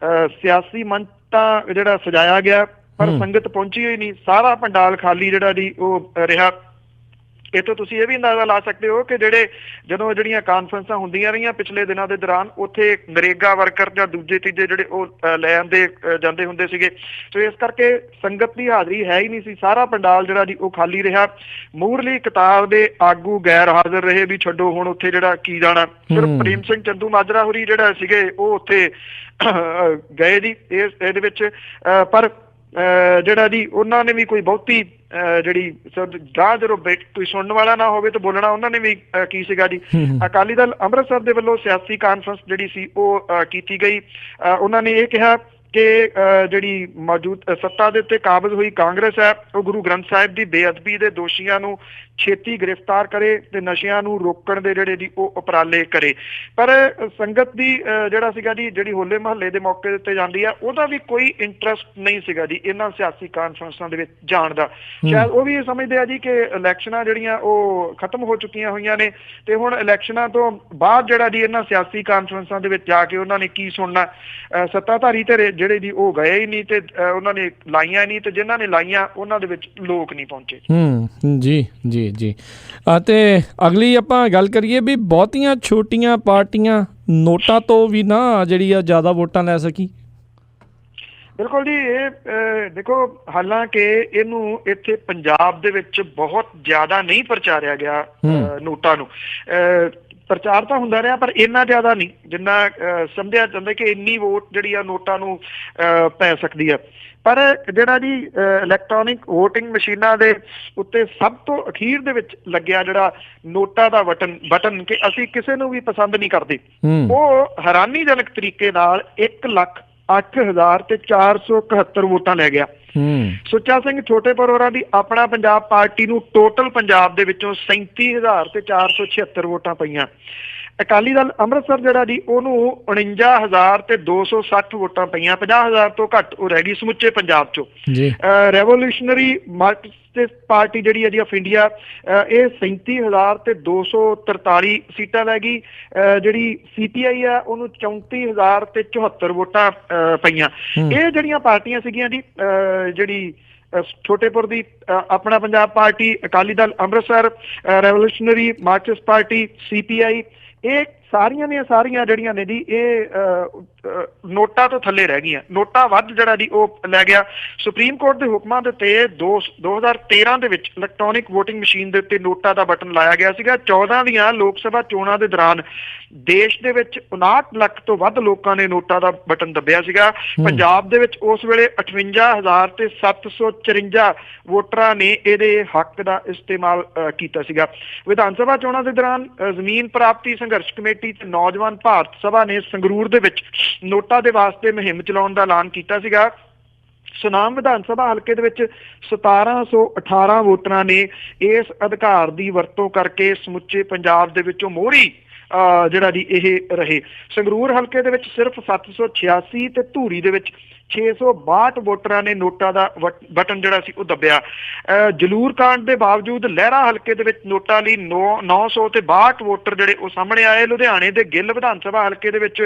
ਸਿਆਸੀ ਮੰਚ ਤਾਂ ਜਿਹੜਾ ਸਜਾਇਆ ਗਿਆ ਪਰ ਸੰਗਤ ਪਹੁੰਚੀ ਹੋਈ ਨਹੀਂ, ਸਾਰਾ ਪੰਡਾਲ ਖਾਲੀ ਜਿਹੜਾ ਜੀ ਉਹ ਰਿਹਾ। ਇੱਥੋਂ ਤੁਸੀਂ ਇਹ ਵੀ ਅੰਦਾਜ਼ਾ ਲਾ ਸਕਦੇ ਹੋ ਕਿ ਜਦੋਂ ਜਿਹੜੀਆਂ ਕਾਨਫਰੰਸਾਂ ਹੁੰਦੀਆਂ ਰਹੀਆਂ ਪਿਛਲੇ ਦਿਨਾਂ ਦੇ ਦੌਰਾਨ ਉੱਥੇ ਨਰੇਗਾ ਵਰਕਰ ਜਾਂ ਦੂਜੇ ਤੀਜੇ ਜਿਹੜੇ ਉਹ ਲੈ ਜਾਂਦੇ ਹੁੰਦੇ ਸੀਗੇ। ਸੋ ਇਸ ਕਰਕੇ ਸੰਗਤ ਦੀ ਹਾਜ਼ਰੀ ਹੈ ਹੀ ਨਹੀਂ ਸੀ, ਸਾਰਾ ਪੰਡਾਲ ਜਿਹੜਾ ਜੀ ਉਹ ਖਾਲੀ ਰਿਹਾ। ਮੂਹਰਲੀ ਕਤਾਰ ਦੇ ਆਗੂ ਗੈਰ ਹਾਜ਼ਰ ਰਹੇ, ਵੀ ਛੱਡੋ ਹੁਣ ਉੱਥੇ ਜਿਹੜਾ ਕੀ ਜਾਣਾ। ਸਿਰਫ ਪ੍ਰੇਮ ਸਿੰਘ ਚੰਦੂ ਮਾਜਰਾ ਹੋਰੀ ਜਿਹੜਾ ਸੀਗੇ ਉਹ ਉੱਥੇ ਗਏ ਜੀ ਇਹਦੇ ਵਿੱਚ, ਪਰ ਜਿਹੜਾ ਜੀ ਉਹਨਾਂ ਨੇ ਵੀ ਕੋਈ ਬਹੁਤੀ ਜਿਹੜੀ ਗਾਂ ਜਦੋਂ ਕੋਈ ਸੁਣਨ ਵਾਲਾ ਨਾ ਹੋਵੇ ਤਾਂ ਬੋਲਣਾ ਉਹਨਾਂ ਨੇ ਵੀ ਕੀ ਸੀਗਾ ਜੀ। ਅਕਾਲੀ ਦਲ ਅੰਮ੍ਰਿਤਸਰ ਦੇ ਵੱਲੋਂ ਸਿਆਸੀ ਕਾਨਫਰੰਸ ਜਿਹੜੀ ਸੀ ਉਹ ਕੀਤੀ ਗਈ। ਉਹਨਾਂ ਨੇ ਇਹ ਕਿਹਾ ਕਿ ਜਿਹੜੀ ਮੌਜੂਦ ਸੱਤਾ ਦੇ ਉੱਤੇ ਕਾਬਜ਼ ਹੋਈ ਕਾਂਗਰਸ ਹੈ ਉਹ ਗੁਰੂ ਗ੍ਰੰਥ ਸਾਹਿਬ ਦੀ ਬੇਅਦਬੀ ਦੇ ਦੋਸ਼ੀਆਂ ਨੂੰ ਛੇਤੀ ਗ੍ਰਿਫਤਾਰ ਕਰੇ ਤੇ ਨਸ਼ਿਆਂ ਨੂੰ ਰੋਕਣ ਦੇ ਜਿਹੜੇ ਦੀ ਉਹ ਉਪਰਾਲੇ ਕਰੇ। ਪਰ ਸੰਗਤ ਦੀ ਜਿਹੜਾ ਸੀਗਾ ਜੀ ਜਿਹੜੀ ਹੋਲੇ ਮਹੱਲੇ ਦੇ ਮੌਕੇ ਦੇ ਉੱਤੇ ਜਾਂਦੀ ਆ ਉਹਦਾ ਵੀ ਕੋਈ ਇੰਟਰਸਟ ਨਹੀਂ ਸੀਗਾ ਜੀ ਇਹਨਾਂ ਸਿਆਸੀ ਕਾਨਫਰੰਸਾਂ ਦੇ ਵਿੱਚ ਜਾਣ ਦਾ। ਸ਼ਾਇਦ ਉਹ ਵੀ ਇਹ ਸਮਝਦੇ ਆ ਜੀ ਕਿ ਇਲੈਕਸ਼ਨਾਂ ਜਿਹੜੀਆਂ ਉਹ ਖਤਮ ਹੋ ਚੁੱਕੀਆਂ ਹੋਈਆਂ ਨੇ ਤੇ ਹੁਣ ਇਲੈਕਸ਼ਨਾਂ ਤੋਂ ਬਾਅਦ ਜਿਹੜਾ ਜੀ ਇਹਨਾਂ ਸਿਆਸੀ ਕਾਨਫਰੰਸਾਂ ਦੇ ਵਿੱਚ ਜਾ ਕੇ ਉਹਨਾਂ ਨੇ ਕੀ ਸੁਣਨਾ। ਸੱਤਾਧਾਰੀ ਧਿਰ ਜਿਹੜੇ ਦੀ ਉਹ ਗਏ ਹੀ ਨਹੀਂ ਤੇ ਉਹਨਾਂ ਨੇ ਲਾਈਆਂ ਨਹੀਂ ਤੇ ਜਿਨ੍ਹਾਂ ਨੇ ਲਾਈਆਂ ਉਹਨਾਂ ਦੇ ਵਿੱਚ ਲੋਕ ਨਹੀਂ ਪਹੁੰਚੇ। ਜੀ ਜੀ ਜੀ ਅਤੇ ਅਗਲੀ ਆਪਾਂ ਗੱਲ ਕਰੀਏ ਵੀ ਬਹੁਤੀਆਂ ਛੋਟੀਆਂ ਪਾਰਟੀਆਂ ਨੋਟਾਂ ਤੋਂ ਵੀ ਨਾ ਜਿਹੜੀ ਆ ਜ਼ਿਆਦਾ ਵੋਟਾਂ ਲੈ ਸਕੀ। ਬਿਲਕੁਲ ਜੀ ਇਹ ਦੇਖੋ ਹਾਲਾਂਕਿ ਇਹਨੂੰ ਇੱਥੇ ਪੰਜਾਬ ਦੇ ਵਿੱਚ ਬਹੁਤ ਜ਼ਿਆਦਾ ਨਹੀਂ ਪ੍ਰਚਾਰਿਆ ਗਿਆ ਨੋਟਾਂ ਨੂੰ। ਪ੍ਰਚਾਰ ਤਾਂ ਹੁੰਦਾ ਰਿਹਾ ਪਰ ਇੰਨਾ ਜ਼ਿਆਦਾ ਨਹੀਂ ਜਿੰਨਾ ਸਮਝਿਆ ਜਾਂਦਾ ਕਿ ਇੰਨੀ ਵੋਟ ਜਿਹੜੀ ਆ ਨੋਟਾਂ ਨੂੰ ਪੈ ਸਕਦੀ ਆ। ਪਰ ਜਿਹੜਾ ਜੀ ਇਲੈਕਟ੍ਰੋਨਿਕ ਵੋਟਿੰਗ ਮਸ਼ੀਨਾਂ ਦੇ ਉੱਤੇ ਸਭ ਤੋਂ ਅਖੀਰ ਦੇ ਵਿੱਚ ਲੱਗਿਆ ਜਿਹੜਾ ਨੋਟਾਂ ਦਾ ਬਟਨ ਕਿ ਅਸੀਂ ਕਿਸੇ ਨੂੰ ਵੀ ਪਸੰਦ ਨਹੀਂ ਕਰਦੇ, ਉਹ ਹੈਰਾਨੀਜਨਕ ਤਰੀਕੇ ਨਾਲ 1,08,471 ਵੋਟਾਂ ਲੈ ਗਿਆ। ਸੁੱਚਾ ਸਿੰਘ ਛੋਟੇਪੁਰ ਹੋਰਾਂ ਦੀ ਆਪਣਾ ਪੰਜਾਬ ਪਾਰਟੀ ਨੂੰ ਟੋਟਲ ਪੰਜਾਬ ਦੇ ਵਿੱਚੋਂ 37,476 ਵੋਟਾਂ ਪਈਆਂ। ਅਕਾਲੀ ਦਲ ਅੰਮ੍ਰਿਤਸਰ ਜਿਹੜਾ ਜੀ ਉਹਨੂੰ 49,260 ਵੋਟਾਂ ਪਈਆਂ, 50,000 ਤੋਂ ਘੱਟ ਉਹ ਰਹਿ ਗਈ ਸਮੁੱਚੇ ਪੰਜਾਬ ਚੋਂ। ਰੈਵੋਲੂਸ਼ਨਰੀ ਮਾਰਕਸਿਸਟ ਪਾਰਟੀ ਜਿਹੜੀ ਹੈ ਜੀ ਆਫ ਇੰਡੀਆ ਇਹ 37,243 ਸੀਟਾਂ ਲੈ ਗਈ। ਜਿਹੜੀ CPI ਆ ਉਹਨੂੰ 34,074 ਵੋਟਾਂ ਪਈਆਂ। ਇਹ ਜਿਹੜੀਆਂ ਪਾਰਟੀਆਂ ਸੀਗੀਆਂ ਜੀ ਜਿਹੜੀ ਛੋਟੇਪੁਰ ਦੀ Apna Punjab Party, Akali Dal Amritsar, Revolutionary Marxist Party, CPI ਇਹ ਸਾਰੀਆਂ ਦੀਆਂ ਸਾਰੀਆਂ ਜਿਹੜੀਆਂ ਨੇ ਜੀ ਇਹ ਨੋਟਾਂ ਤੋਂ ਥੱਲੇ ਰਹਿ ਗਈਆਂ। ਨੋਟਾਂ ਵੱਧ ਜਿਹੜਾ ਜੀ ਉਹ ਲੈ ਗਿਆ। ਸੁਪਰੀਮ ਕੋਰਟ ਦੇ ਹੁਕਮਾਂ ਦੇ ਉੱਤੇ 2013 ਦੇ ਵਿੱਚ ਇਲੈਕਟ੍ਰੋਨਿਕ ਵੋਟਿੰਗ ਮਸ਼ੀਨ ਦੇ ਉੱਤੇ ਨੋਟਾਂ ਦਾ ਬਟਨ ਲਾਇਆ ਗਿਆ ਸੀਗਾ। 14 ਦੀਆਂ ਲੋਕ ਸਭਾ ਚੋਣਾਂ ਦੇ ਦੌਰਾਨ ਦੇਸ਼ ਦੇ ਵਿੱਚ 59 ਲੱਖ ਤੋਂ ਵੱਧ ਲੋਕਾਂ ਨੇ ਨੋਟਾਂ ਦਾ ਬਟਨ ਦੱਬਿਆ ਸੀਗਾ। ਪੰਜਾਬ ਦੇ ਵਿੱਚ ਉਸ ਵੇਲੇ 58,754 ਵੋਟਰਾਂ ਨੇ ਇਹਦੇ ਹੱਕ ਦਾ ਇਸਤੇਮਾਲ ਕੀਤਾ ਸੀਗਾ। ਵਿਧਾਨ ਸਭਾ ਚੋਣਾਂ ਦੇ ਦੌਰਾਨ ਜ਼ਮੀਨ ਪ੍ਰਾਪਤੀ ਸੰਘਰਸ਼ ਕਮੇਟੀ ਤੇ ਨੌਜਵਾਨ ਭਾਰਤ ਸਭਾ ਨੇ ਸੰਗਰੂਰ ਦੇ ਵਿੱਚ ਨੋਟਾਂ ਦੇ ਵਾਸਤੇ ਮੁਹਿੰਮ ਚਲਾਉਣ ਦਾ ਐਲਾਨ ਕੀਤਾ ਸੀਗਾ। ਸੁਨਾਮ ਵਿਧਾਨ ਸਭਾ ਹਲਕੇ ਦੇ ਵਿੱਚ 1718 ਵੋਟਰਾਂ ਨੇ ਇਸ ਅਧਿਕਾਰ ਦੀ ਵਰਤੋਂ ਕਰਕੇ ਸਮੁੱਚੇ ਪੰਜਾਬ ਦੇ ਵਿੱਚੋਂ ਮੋਹਰੀ ਜਿਹੜਾ ਜੀ ਇਹ ਰਹੇ। ਸੰਗਰੂਰ ਹਲਕੇ ਦੇ ਵਿੱਚ ਸਿਰਫ 786 ਤੇ ਧੂਰੀ ਦੇ ਵਿੱਚ 662 ਵੋਟਰਾਂ ਨੇ ਨੋਟਾਂ ਦਾ ਬਟਨ ਜਿਹੜਾ ਸੀ ਉਹ ਦੱਬਿਆ। ਜਲੂਰ ਕਾਂਡ ਦੇ ਬਾਵਜੂਦ ਲਹਿਰਾ ਹਲਕੇ ਦੇ ਵਿੱਚ ਨੋਟਾਂ ਲਈ 962 ਵੋਟਰ ਜਿਹੜੇ ਉਹ ਸਾਹਮਣੇ ਆਏ। ਲੁਧਿਆਣੇ ਦੇ ਗਿੱਲ ਵਿਧਾਨ ਸਭਾ ਹਲਕੇ ਦੇ ਵਿੱਚ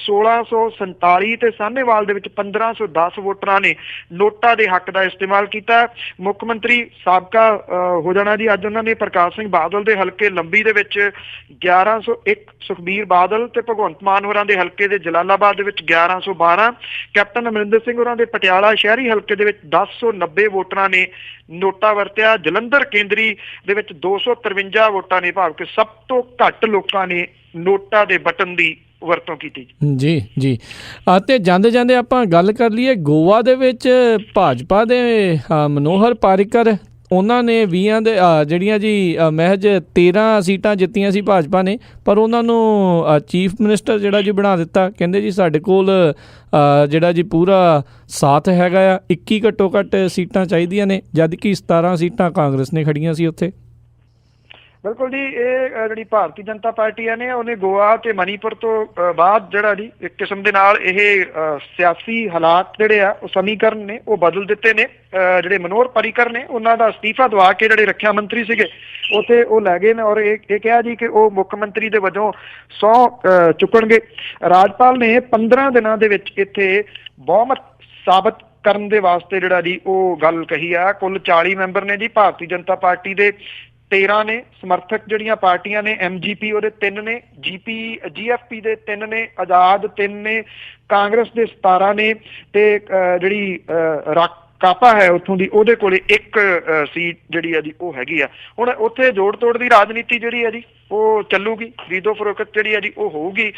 1647 ਤੇ ਸਾਹਨੇਵਾਲ ਦੇ ਵਿੱਚ 1510 ਵੋਟਰਾਂ ਨੇ ਨੋਟਾਂ ਦੇ ਹੱਕ ਦਾ ਇਸਤੇਮਾਲ ਕੀਤਾ। ਮੁੱਖ ਮੰਤਰੀ ਸਾਬਕਾ ਹੋ ਜਾਣਾ ਜੀ ਅੱਜ ਉਹਨਾਂ ਨੇ ਪ੍ਰਕਾਸ਼ ਸਿੰਘ ਬਾਦਲ ਦੇ ਹਲਕੇ ਲੰਬੀ ਦੇ ਵਿੱਚ 1101, ਸੁਖਬੀਰ ਬਾਦਲ ਤੇ ਭਗਵੰਤ ਮਾਨ ਹੋਰਾਂ ਦੇ ਹਲਕੇ ਦੇ ਜਲਾਲਾਬਾਦ ਦੇ ਵਿੱਚ 1112, ਕੈਪਟਨ ਅਮਰਿੰਦਰ ਸਿੰਘ ਹੋਰਾਂ ਦੇ ਪਟਿਆਲਾ ਸ਼ਹਿਰੀ ਹਲਕੇ ਦੇ ਵਿੱਚ 1090 ਵੋਟਰਾਂ ਨੇ ਨੋਟਾ ਵਰਤਿਆ। ਜਲੰਧਰ ਕੇਂਦਰੀ ਦੇ ਵਿੱਚ 253 ਵੋਟਾਂ ਨੇ, ਭਾਵ ਕਿ ਸਭ ਤੋਂ ਘੱਟ ਲੋਕਾਂ ਨੇ ਨੋਟਾਂ ਦੇ ਬਟਨ ਦੀ ਵਰਤੋਂ ਕੀਤੀ। ਜੀ ਜੀ ਅਤੇ ਜਾਂਦੇ ਜਾਂਦੇ ਆਪਾਂ ਗੱਲ ਕਰ ਲਈਏ ਗੋਆ ਦੇ ਵਿੱਚ ਭਾਜਪਾ ਦੇ ਮਨੋਹਰ ਪਾਰੀਕਰ ਉਹਨਾਂ ਨੇ 20 ਦੇ ਜਿਹੜੀਆਂ ਜੀ ਮਹਿਜ 13 ਸੀਟਾਂ ਜਿੱਤੀਆਂ ਸੀ ਭਾਜਪਾ ਨੇ, ਪਰ ਉਹਨਾਂ ਨੂੰ ਚੀਫ ਮਿਨਿਸਟਰ ਜਿਹੜਾ ਜੀ ਬਣਾ ਦਿੱਤਾ। ਕਹਿੰਦੇ ਜੀ ਸਾਡੇ ਕੋਲ ਜਿਹੜਾ ਜੀ ਪੂਰਾ ਸਾਥ ਹੈਗਾ ਆ, 21 ਘੱਟੋ ਘੱਟ ਸੀਟਾਂ ਚਾਹੀਦੀਆਂ ਨੇ, ਜਦ ਕਿ 17 ਸੀਟਾਂ ਕਾਂਗਰਸ ਨੇ ਖੜੀਆਂ ਸੀ ਉੱਥੇ। ਬਿਲਕੁਲ ਜੀ ਇਹ ਜਿਹੜੀ ਭਾਰਤੀ ਜਨਤਾ ਪਾਰਟੀ ਨੇ ਉਹਨੇ ਗੋਆ ਤੇ ਮਨੀਪੁਰ ਤੋਂ ਬਾਅਦ ਜਿਹੜਾ ਜੀ ਇੱਕ ਕਿਸਮ ਦੇ ਨਾਲ ਇਹ ਸਿਆਸੀ ਹਾਲਾਤ ਜਿਹੜੇ ਆ ਉਹ ਸਮੀਕਰਨ ਨੇ ਉਹ ਬਦਲ ਦਿੱਤੇ ਨੇ। ਜਿਹੜੇ ਮਨੋਹਰ ਪਾਰੀਕਰ ਨੇ ਉਹਨਾਂ ਦਾ ਅਸਤੀਫਾ ਦਵਾ ਕੇ ਜਿਹੜੇ ਰੱਖਿਆ ਮੰਤਰੀ ਸੀਗੇ ਉੱਥੇ ਉਹ ਲੈ ਗਏ ਨੇ ਔਰ ਇਹ ਕਿਹਾ ਜੀ ਕਿ ਉਹ ਮੁੱਖ ਮੰਤਰੀ ਦੇ ਵਜੋਂ ਸਹੁੰ ਚੁੱਕਣਗੇ। ਰਾਜਪਾਲ ਨੇ 15 ਦਿਨਾਂ ਦੇ ਵਿੱਚ ਇੱਥੇ ਬਹੁਮਤ ਸਾਬਤ ਕਰਨ ਦੇ ਵਾਸਤੇ ਜਿਹੜਾ ਜੀ ਉਹ ਗੱਲ ਕਹੀ ਆ। ਕੁੱਲ 40 ਮੈਂਬਰ ਨੇ ਜੀ ਭਾਰਤੀ ਜਨਤਾ ਪਾਰਟੀ ਦੇ, 13 ਨੇ ਸਮਰਥਕ ਜਿਹੜੀਆਂ ਪਾਰਟੀਆਂ ਨੇ, MGP ਉਹਦੇ 3 ਨੇ, GFP ਦੇ 3 ਨੇ, ਆਜ਼ਾਦ 3 ਨੇ, ਕਾਂਗਰਸ ਦੇ 17 ਨੇ ਤੇ ਜਿਹੜੀ ਕਾਪਾ ਹੈ ਉੱਥੋਂ ਦੀ ਉਹਦੇ ਕੋਲੇ 1 ਸੀਟ ਜਿਹੜੀ ਆ ਜੀ ਉਹ ਹੈਗੀ ਆ। ਹੁਣ ਉੱਥੇ ਜੋੜ ਤੋੜ ਦੀ ਰਾਜਨੀਤੀ ਜਿਹੜੀ ਆ ਜੀ ਉਹ ਚੱਲੂਗੀ, ਖਰੀਦੋ ਫਰੋਖਤ ਜਿਹੜੀ ਹੈ ਜੀ ਉਹ ਹੋਊਗੀ।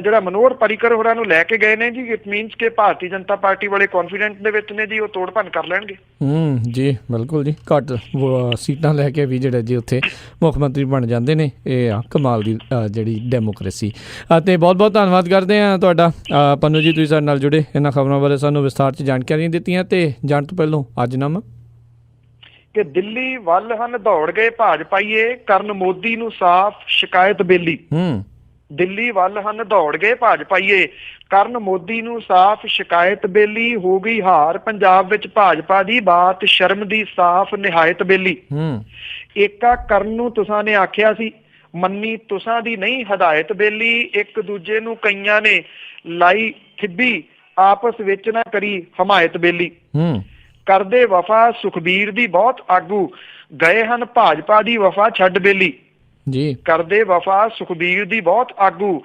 ਜਿਹੜਾ ਮਨੋਹਰ ਪਾਰੀਕਰ ਹੋਰਾਂ ਨੂੰ ਲੈ ਕੇ ਗਏ ਨੇ ਜੀ, ਇਟ ਮੀਨਸ ਕਿ ਭਾਰਤੀ ਜਨਤਾ ਪਾਰਟੀ ਵਾਲੇ ਕੌਨਫੀਡੈਂਟ ਦੇ ਵਿੱਚ ਨੇ ਜੀ, ਉਹ ਤੋੜ ਭੰਨ ਕਰ ਲੈਣਗੇ। ਜੀ ਬਿਲਕੁਲ ਜੀ, ਘੱਟ ਸੀਟਾਂ ਲੈ ਕੇ ਵੀ ਜਿਹੜੇ ਜੀ ਉੱਥੇ ਮੁੱਖ ਮੰਤਰੀ ਬਣ ਜਾਂਦੇ ਨੇ। ਇਹ ਆ ਕਮਾਲ ਦੀ ਜਿਹੜੀ ਡੈਮੋਕ੍ਰੇਸੀ। ਅਤੇ ਬਹੁਤ ਬਹੁਤ ਧੰਨਵਾਦ ਕਰਦੇ ਹਾਂ ਤੁਹਾਡਾ ਪੰਨੂ ਜੀ, ਤੁਸੀਂ ਸਾਡੇ ਨਾਲ ਜੁੜੇ, ਇਹਨਾਂ ਖਬਰਾਂ ਬਾਰੇ ਸਾਨੂੰ ਵਿਸਥਾਰ 'ਚ ਜਾਣਕਾਰੀਆਂ ਦਿੱਤੀਆਂ। ਤੇ ਜਾਣ ਤੋਂ ਪਹਿਲਾਂ ਅੱਜ ਨਾਮ ਕਿ ਦਿੱਲੀ ਵੱਲ ਹਨ ਦੌੜ ਗਏ ਭਾਜਪਾਈਏ, ਕਰਨ ਮੋਦੀ ਨੂੰ ਸਾਫ਼ ਸ਼ਿਕਾਇਤ ਬੇਲੀ। ਦਿੱਲੀ ਵੱਲ ਹਨ ਦੌੜ ਗਏ ਭਾਜਪਾਈਏ, ਕਰਨ ਮੋਦੀ ਨੂੰ ਸਾਫ਼ ਸ਼ਿਕਾਇਤ ਬੇਲੀ। ਹੋ ਗਈ ਹਾਰ ਪੰਜਾਬ ਵਿੱਚ ਭਾਜਪਾ ਦੀ, ਬਾਤ ਸ਼ਰਮ ਦੀ ਸਾਫ਼ ਨਿਹਾਇਤ ਬੇਲੀ। ਏਕਾ ਕਰਨ ਨੂੰ ਤੁਸਾਂ ਨੇ ਆਖਿਆ ਸੀ, ਮੰਨੀ ਤੁਸਾਂ ਦੀ ਨਹੀਂ ਹਦਾਇਤ ਬੇਲੀ। ਇੱਕ ਦੂਜੇ ਨੂੰ ਕਈਆਂ ਨੇ ਲਾਈ ਠਿੱਬੀ, ਆਪਸ ਵਿੱਚ ਨਾ ਕਰੀ ਹਮਾਇਤ ਬੇਲੀ। ਕਰਦੇ ਵਫਾ ਸੁਖਬੀਰ ਦੀ ਬਹੁਤ ਆਗੂ, ਗਏ ਹਨ ਭਾਜਪਾ ਦੀ ਵਫਾ ਛੱਡ ਬੇਲੀ। ਜੀ ਕਰਦੇ ਵਫਾ ਸੁਖਬੀਰ ਦੀ ਬਹੁਤ ਆਗੂ,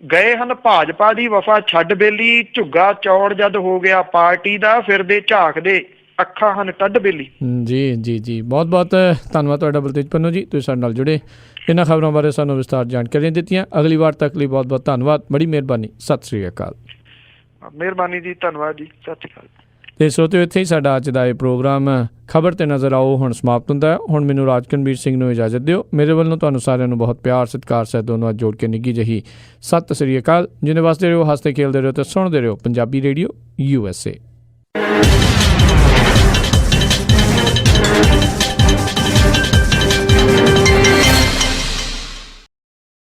ਗਏ ਹਨ ਭਾਜਪਾ ਦੀ ਵਫਾ ਛੱਡ ਬੇਲੀ। ਝੁੱਗਾ ਚੌੜ ਜਦ ਹੋ ਗਿਆ ਪਾਰਟੀ ਦਾ, ਫਿਰਦੇ ਝਾਕਦੇ ਅੱਖਾਂ ਹਨ ਟੱਡ ਬੇਲੀ। ਜੀ ਬਹੁਤ ਬਹੁਤ ਧੰਨਵਾਦ ਤੁਹਾਡਾ ਬਲਤੇਜ ਪੰਨੂ ਜੀ, ਤੁਸੀਂ ਸਾਡੇ ਨਾਲ ਜੁੜੇ, ਇਹਨਾਂ ਖਬਰਾਂ ਬਾਰੇ ਸਾਨੂੰ ਵਿਸਥਾਰ ਜਾਣਕਾਰੀਆਂ ਦਿੱਤੀਆਂ। ਅਗਲੀ ਵਾਰ ਤੱਕ ਲਈ ਬਹੁਤ ਬਹੁਤ ਧੰਨਵਾਦ, ਬੜੀ ਮਿਹਰਬਾਨੀ, ਸਤਿ ਸ੍ਰੀ ਅਕਾਲ। ਮਿਹਰਬਾਨੀ ਜੀ, ਧੰਨਵਾਦ ਜੀ, ਸਤਿ ਸ੍ਰੀ ਅਕਾਲ। ਤੇ ਸਰੋਤਿਓ, ਇੱਥੇ ਹੀ ਸਾਡਾ ਅੱਜ ਦਾ ਇਹ ਪ੍ਰੋਗਰਾਮ ਖਬਰ ਤੇ ਨਜ਼ਰ ਆਓ ਹੁਣ ਸਮਾਪਤ ਹੁੰਦਾ ਹੈ। ਹੁਣ ਮੈਨੂੰ ਰਾਜਕਨਵੀਰ ਸਿੰਘ ਨੂੰ ਇਜਾਜ਼ਤ ਦਿਓ। ਮੇਰੇ ਵੱਲੋਂ ਤੁਹਾਨੂੰ ਸਾਰਿਆਂ ਨੂੰ ਬਹੁਤ ਪਿਆਰ ਸਤਿਕਾਰ ਸਹਿਤ ਦੋਨੋਂ ਜੋੜ ਕੇ ਨਿੱਘੀ ਜਿਹੀ ਸਤਿ ਸ੍ਰੀ ਅਕਾਲ। ਜਿੰਨੇ ਵਾਸਤੇ ਰਹੋ, ਹੱਸਦੇ ਖੇਲਦੇ ਰਹੋ ਤੇ ਸੁਣਦੇ ਰਹੋ ਪੰਜਾਬੀ ਰੇਡੀਓ USA।